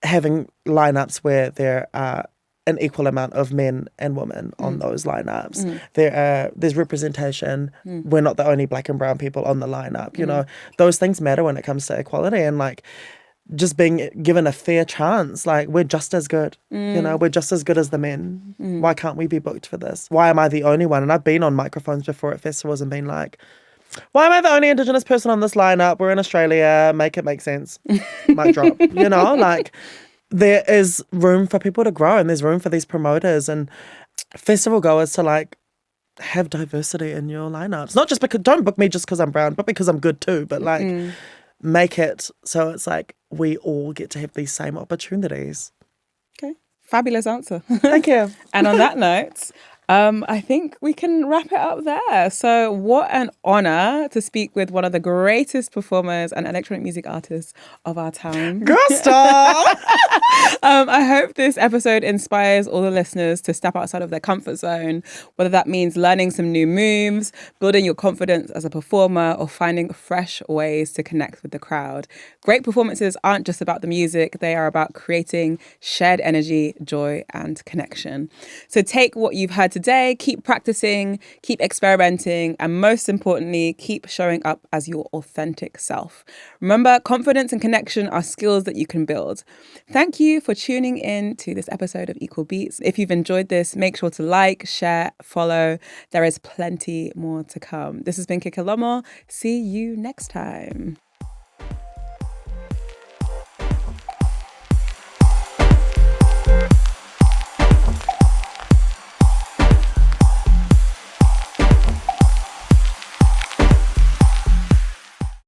having lineups where there are an equal amount of men and women on those lineups. There's representation. We're not the only black and brown people on the lineup. You know, those things matter when it comes to equality and like just being given a fair chance. Like we're just as good. You know, we're just as good as the men. Why can't we be booked for this? Why am I the only one? And I've been on microphones before at festivals and been like, why am I the only Indigenous person on this lineup? We're in Australia. Make it make sense. Mic drop. You know, like there is room for people to grow and there's room for these promoters and festival goers to like have diversity in your lineups. Not just because, don't book me just because I'm brown, but because I'm good too. But like make it so it's like we all get to have these same opportunities. Okay. Fabulous answer. Thank you. And on that note, I think we can wrap it up there. So what an honor to speak with one of the greatest performers and electronic music artists of our time. Girl, stop! I hope this episode inspires all the listeners to step outside of their comfort zone, whether that means learning some new moves, building your confidence as a performer, or finding fresh ways to connect with the crowd. Great performances aren't just about the music, they are about creating shared energy, joy, and connection. So take what you've heard today, keep practicing, keep experimenting, and most importantly, keep showing up as your authentic self. Remember, confidence and connection are skills that you can build. Thank you for tuning in to this episode of Equal Beats. If you've enjoyed this, make sure to like, share, follow. There is plenty more to come. This has been Kikalomo. See you next time.